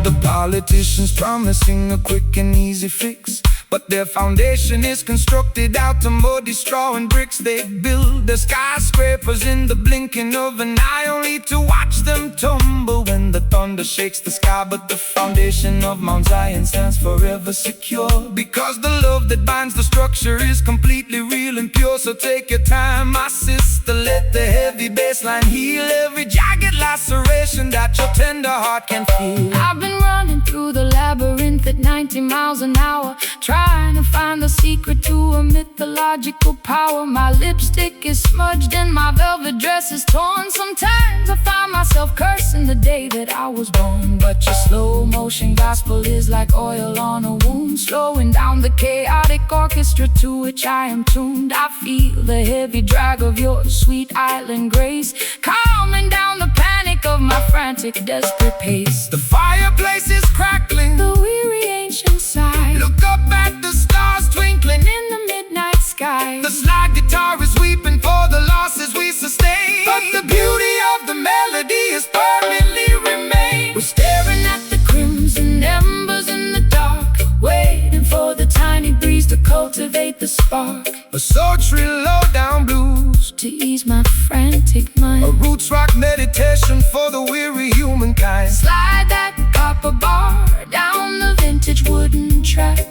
A: the politicians promising a quick and easy fix, but their foundation is constructed out of muddy straw and bricks. They build the skyscrapers in the blinking of an eye, only to watch them tumble when the thunder shakes the sky. But the foundation of Mount Zion stands forever secure, because the love that binds the structure is completely real and pure. So take your time, my sister, let the heavy bassline heal every jagged laceration that your tender heart can feel.
B: I've been running through the labyrinth at 90 miles an hour, trying to find the secret to a mythological power. My lipstick is smudged and my velvet dress is torn. Sometimes I find myself cursing the day that I was born. But your slow motion gospel is like oil on a wound, slowing down the chaotic orchestra to which I am tuned. I feel the heavy drag of your sweet island grace, calming down the panic of my frantic, desperate pace.
A: The fireplace is crackling,
B: the weary ancient sigh.
A: Look up at the stars twinkling
B: in the midnight sky.
A: The slide guitar is weeping for the losses we sustain, but the beauty of the melody has permanently remained.
B: We're staring at the crimson embers in the dark, waiting for the tiny breeze to cultivate the spark.
A: A sultry low-down blues
B: to ease my frantic mind,
A: a roots rock meditation for the weary humankind.
B: Slide that copper bar down the vintage wooden track.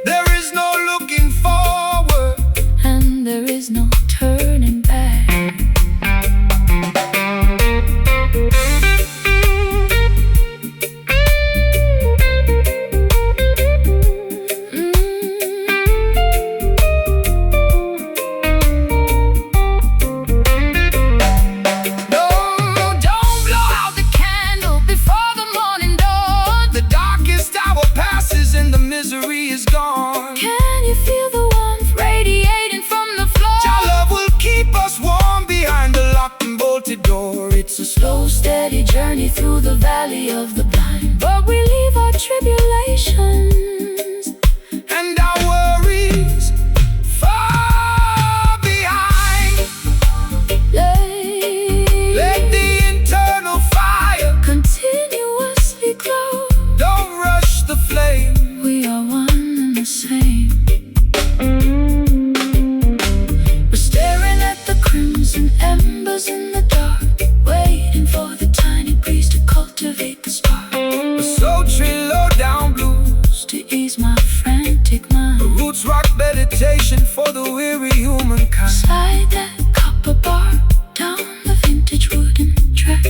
A: There is no looking forward,
B: and there is no turning back.
A: Misery is gone.
B: Can you feel the warmth radiating from the floor?
A: Your love will keep us warm behind the locked and bolted door.
B: It's a slow, steady journey through the valley of the blind, but we leave our tribulations
A: and our worries far behind. Let the internal fire
B: continuously glow.
A: Don't rush the flame,
B: we are one and the same. We're staring at the crimson embers in the dark, waiting for the tiny breeze to cultivate the spark.
A: A sultry low-down blues
B: to ease my frantic mind,
A: a roots rock meditation for the weary humankind.
B: Slide that copper bar down the vintage wooden track.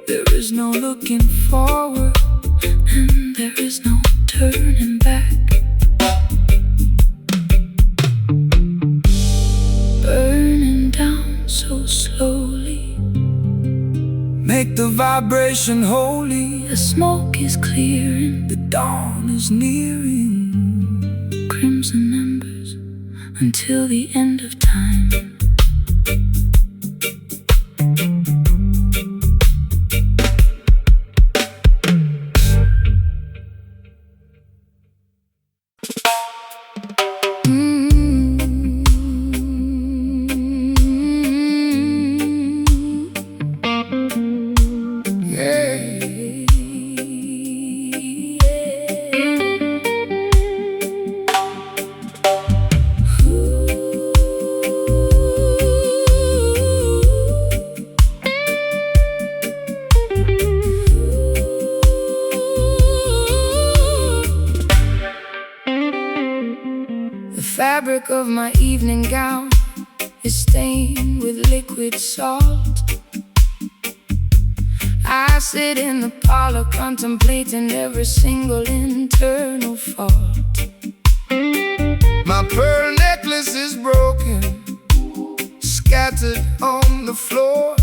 A: There is no looking forward,
B: and there is no turning back. Burning down so slowly,
A: make the vibration holy.
B: The smoke is clearing,
A: the dawn is nearing.
B: Crimson embers until the end of time. Fabric of my evening gown is stained with liquid salt. I sit in the parlor contemplating every single internal fault.
A: My pearl necklace is broken, scattered on the floor.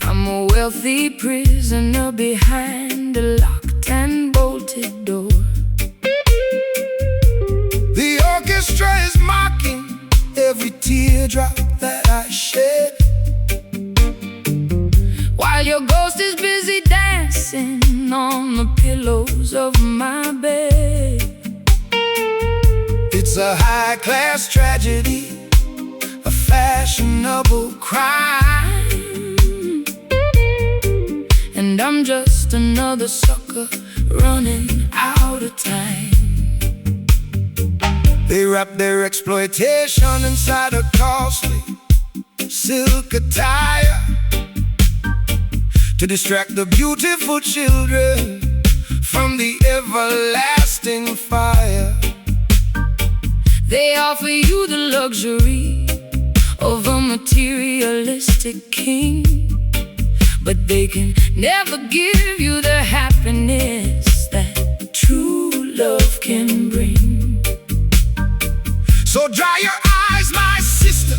B: I'm a wealthy prisoner behind a locked and bolted door.
A: The orchestra is mocking every teardrop that I shed,
B: while your ghost is busy dancing on the pillows of my bed.
A: It's a high-class tragedy, a fashionable crime,
B: and I'm just just another sucker running out of time.
A: They wrap their exploitation inside a costly silk attire to distract the beautiful children from the everlasting fire.
B: They offer you the luxury of a materialistic king, but they can never give you the happiness that true love can bring.
A: So dry your eyes, my sister,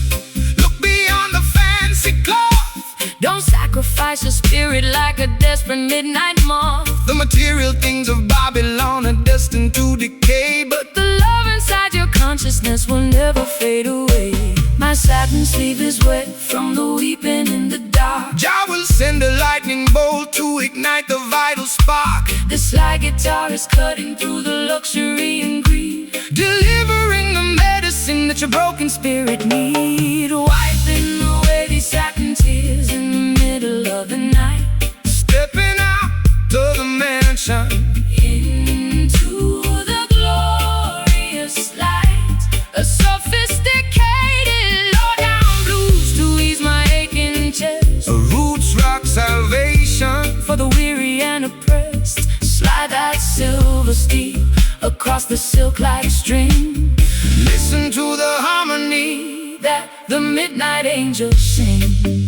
A: look beyond the fancy cloth.
B: Don't sacrifice your spirit like a desperate midnight moth.
A: The material things of Babylon are destined to decay, but
B: The love inside your consciousness will never fade away. My satin sleeve is wet from the weeping in the dark.
A: Jah will send a lightning bolt to ignite the vital spark.
B: The slide guitar is cutting through the luxury and greed,
A: Delivering the
B: medicine that your broken spirit need. Wiping away these satin tears in the middle of the night.
A: stepping out to the mansion.
B: Into the glorious light. A sophisticated low-down blues to ease my aching chest.
A: A roots rock salvation.
B: For the weary and oppressed, slide that silver steel across the silk-like string.
A: Listen to the harmony
B: That the midnight angels sing.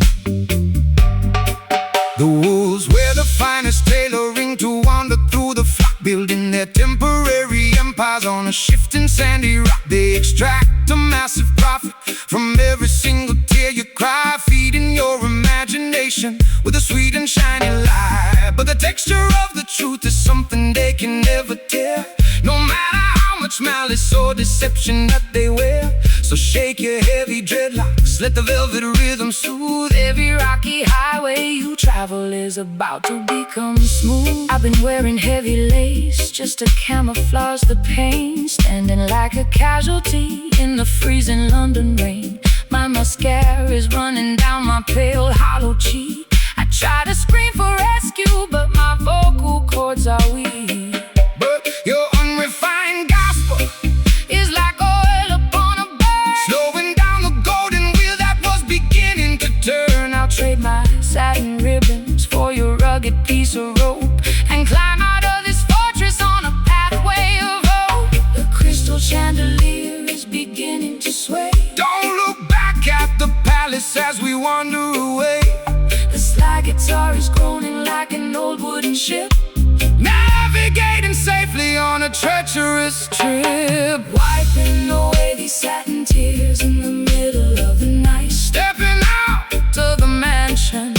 A: The wolves wear the finest tailoring to wander through the flock, building their temporary empires on a shifting sandy rock. They extract a massive profit from every single tear you cry, feeding your imagination with a sweet and shiny lie. But the texture of the truth is something they can never tear, no matter how much malice or deception that they wear. So shake your heavy dreadlocks, let the velvet rhythm soothe.
B: Every rocky highway you travel is about to become smooth. I've been wearing heavy lace just to camouflage the pain, standing like a casualty in the freezing London rain. My mascara is running down my pale hollow cheek. I try to scream for rescue, but my vocal cords are weak.
A: But your unrefined gospel
B: It's like oil upon a burn,
A: slowing down the golden wheel that was beginning to turn.
B: I'll trade my satin ribbons for your rugged piece of rope and climb out of this fortress on a pathway of hope. The crystal chandelier is beginning to sway.
A: Don't look back at the palace as we wander away.
B: The slide guitar is groaning like an old wooden ship,
A: Navigating safely on a treacherous trip.
B: wiping away these satin tears in the middle of the night.
A: Stepping out
B: To the mansion,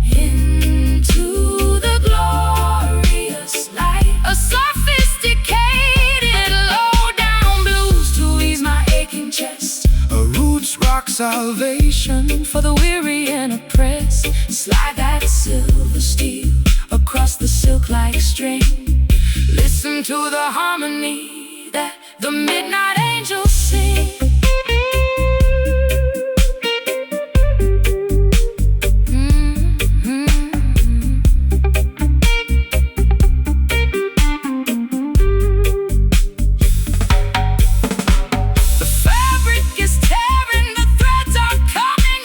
B: into the glorious light. A sophisticated low-down blues to ease my aching chest.
A: a roots rock salvation.
B: For the weary and oppressed, slide that silver steel across the silk-like string. Listen to the harmony that the midnight angels sing. The fabric is tearing, the threads are coming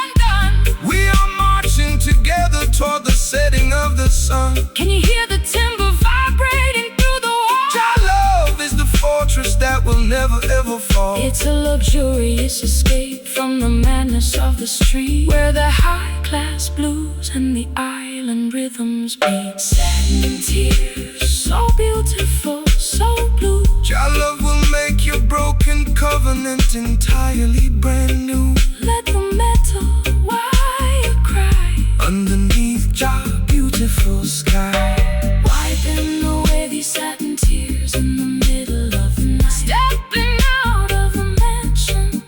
B: undone.
A: We are marching together toward the setting of the sun.
B: Can you hear the timber vibrating through the wall?
A: Our love is the fortress that will never ever fall.
B: It's a luxurious escape from the madness of the street, where the high-class blues and the island rhythms meet. Satin tears, so beautiful, so blue.
A: Our love will make your broken covenant entirely brand new.
B: Let the metal wire cry
A: Underneath your beautiful sky.
B: wiping away these satin tears in the middle of the night. Stepping out of the mansion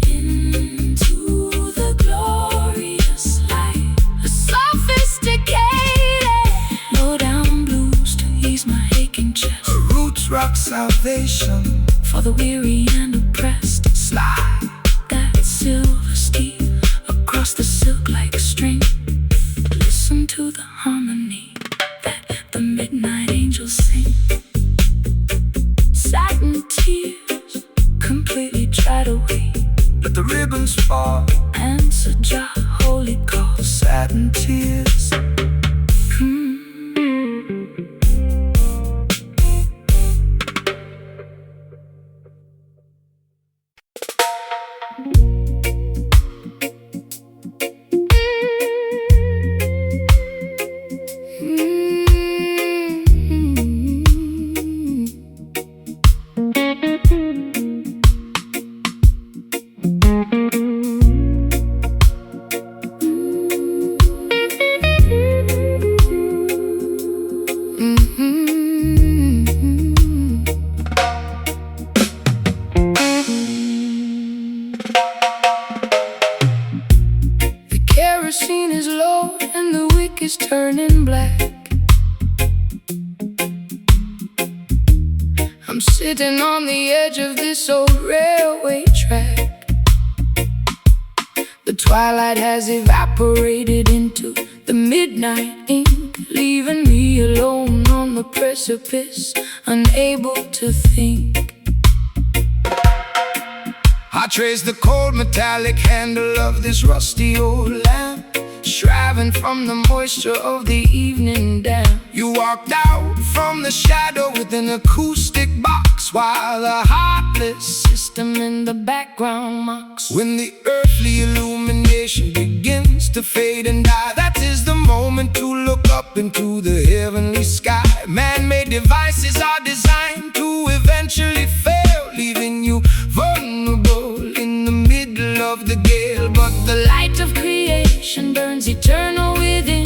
B: into the glorious light. A sophisticated low-down blues to ease my aching chest.
A: A roots rock salvation.
B: For the weary and oppressed,
A: Slide
B: that silver steel across the silk-like string. Listen to the harmony
A: blood and tears.
B: Kerosene is low and the wick is turning black. I'm sitting on the edge of this old railway track. The twilight has evaporated into the midnight ink, leaving me alone on the precipice, unable to think.
A: I trace the cold metallic handle of this rusty old lamp, shriving from the moisture of the evening damp. You walked out from the shadow with an acoustic box, while the heartless system in the background mocks. When the earthly illumination begins to fade and die, that is the moment to look up into the heavenly sky. Man-made devices are designed to eventually fail, leaving you vulnerable in the middle of the gale. But
B: the light of creation burns eternal within,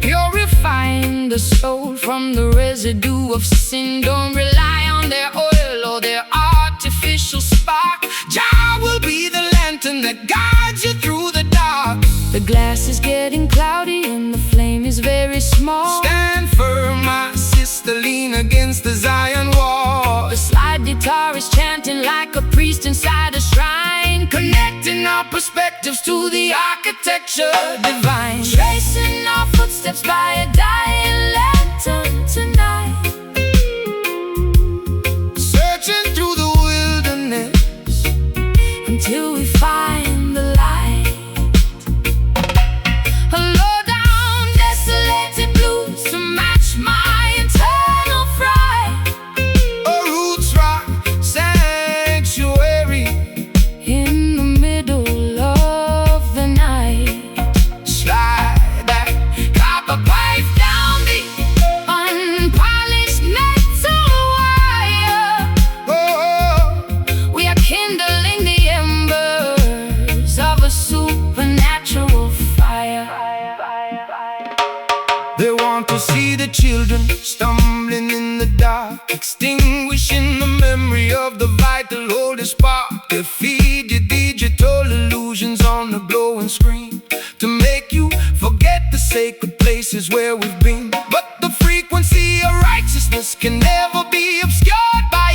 B: purifying the soul from the residue of sin. Don't rely on their oil or their artificial spark. Jah will be the lantern that guides you through the dark. The glass is getting cloudy and the flame is very small.
A: Stand firm, my sister, lean against the Zion wall.
B: The slide guitar is chanting like a priest inside a shrine, connecting our perspectives to the architecture divine. Tracing our footsteps by a dying lantern tonight,
A: searching through the wilderness
B: until we find the light. A low-down, desolated blues to match my internal fright.
A: A roots rock sanctuary
B: in the middle of the night.
A: Slide that copper pipe down the
B: unpolished metal wire.
A: oh,
B: We are kindling the embers of a supernatural fire.
A: they want to see the children stumbling in the dark, extinguishing the memory of the vital holy spark. They feed you digital illusions on the glowing screen to make you forget the sacred places where we've been. But the frequency of righteousness can never be obscured by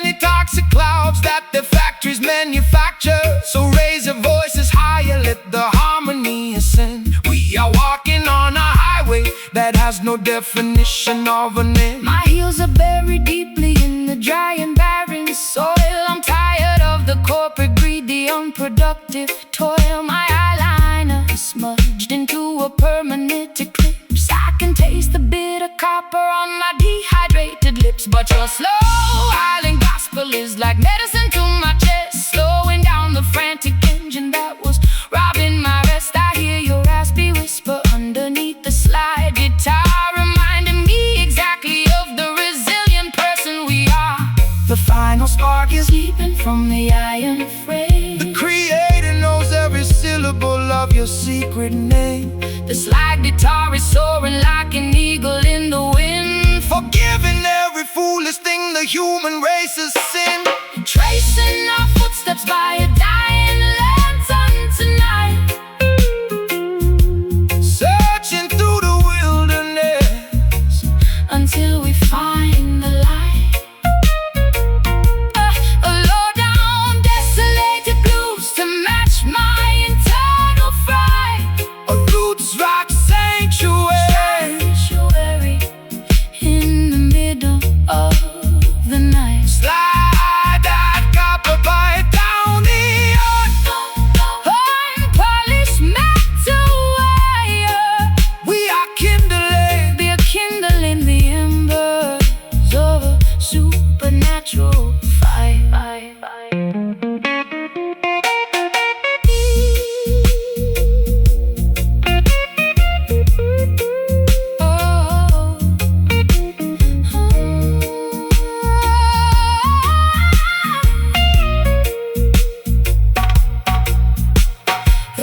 A: any toxic clouds that the factories manufacture. So raise your voices higher, let the harmony ascend. We are walking on a highway that has no definition of an end.
B: My heels are buried deeply in the dry and barren soil. I'm tired of the corporate greed, the unproductive toil. My eyeliner is smudged into a permanent eclipse. I can taste the bitter copper on my dehydrated lips. But your slow island gospel is like medicine to my chest, slowing down the frantic engine that was robbing my rest. I hear your raspy whisper underneath the slide guitar, reminding me exactly of the resilient person we are. The final spark is leaping from the iron frame.
A: The Creator knows every syllable of your secret name.
B: The slide guitar is soaring like an eagle in the wind,
A: Forgiving every foolish thing the human race has sinned.
B: tracing our footsteps by a dying lantern tonight,
A: Searching through the wilderness
B: until we find the light. A low-down, desolated blues to match my internal fright.
A: a roots rock sanctuary.
B: Sanctuary in the middle of the night.
A: Slide that copper pipe down the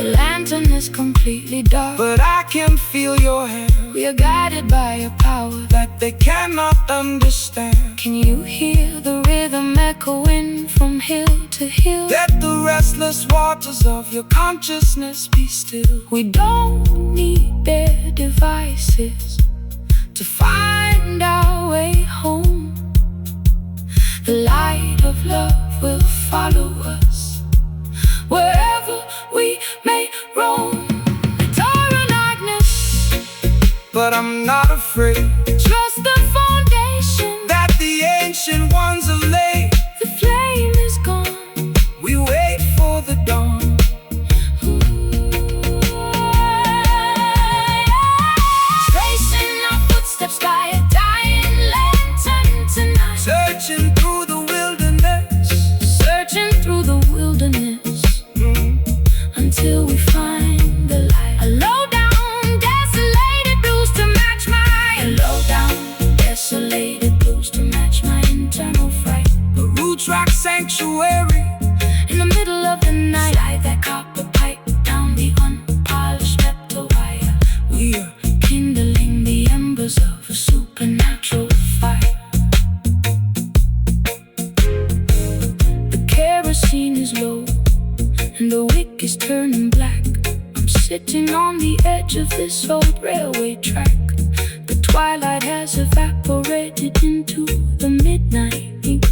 B: The lantern is completely dark,
A: but I can feel your hand.
B: we are guided by a power
A: that they cannot understand.
B: Can you hear the rhythm echoing from hill to hill?
A: Let the restless waters of your consciousness be still.
B: We don't need their devices to find our way home. The light of love will follow us wherever we may roam.
A: But I'm not afraid.
B: Trust the foundation
A: that the ancient ones have laid.
B: The flame is gone,
A: we wait for the dawn.
B: Tracing our footsteps by a dying lantern tonight.
A: Searching through the wilderness.
B: Searching through the wilderness until we find the light. A low down isolated blues to match my internal fright.
A: A roots rock sanctuary
B: in the middle of the night. Slide that copper pipe down the unpolished metal wire.
A: We are
B: kindling the embers of a supernatural fire. The kerosene is low and the wick is turning black. I'm sitting on the edge of this old railway track. The twilight has evaporated into the midnight ink,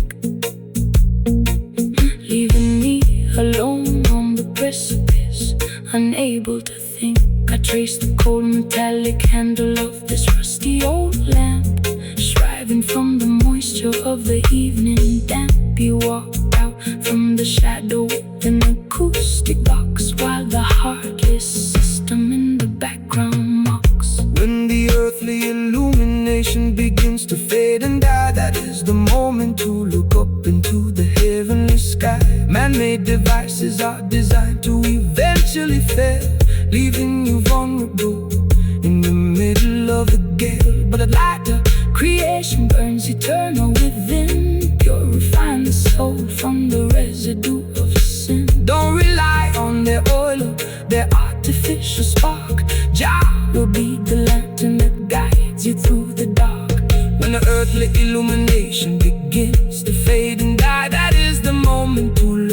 B: leaving me alone on the precipice, unable to think. I trace the cold metallic handle of this rusty old lamp, striving from the moisture of the evening damp. You walk out from the shadow with an acoustic box, while the heartless system in the background mocks.
A: When the earthly illumination begins to fade and die, that is the moment to look up into the heavenly sky. Man-made devices are designed to eventually fail, leaving you vulnerable in the middle of a gale. But a light of creation burns eternal within, purifying the soul from the residue of sin. Don't rely on their oil or their artificial spark. Jah will be the lantern that guides you through the dark. When the earthly illumination begins,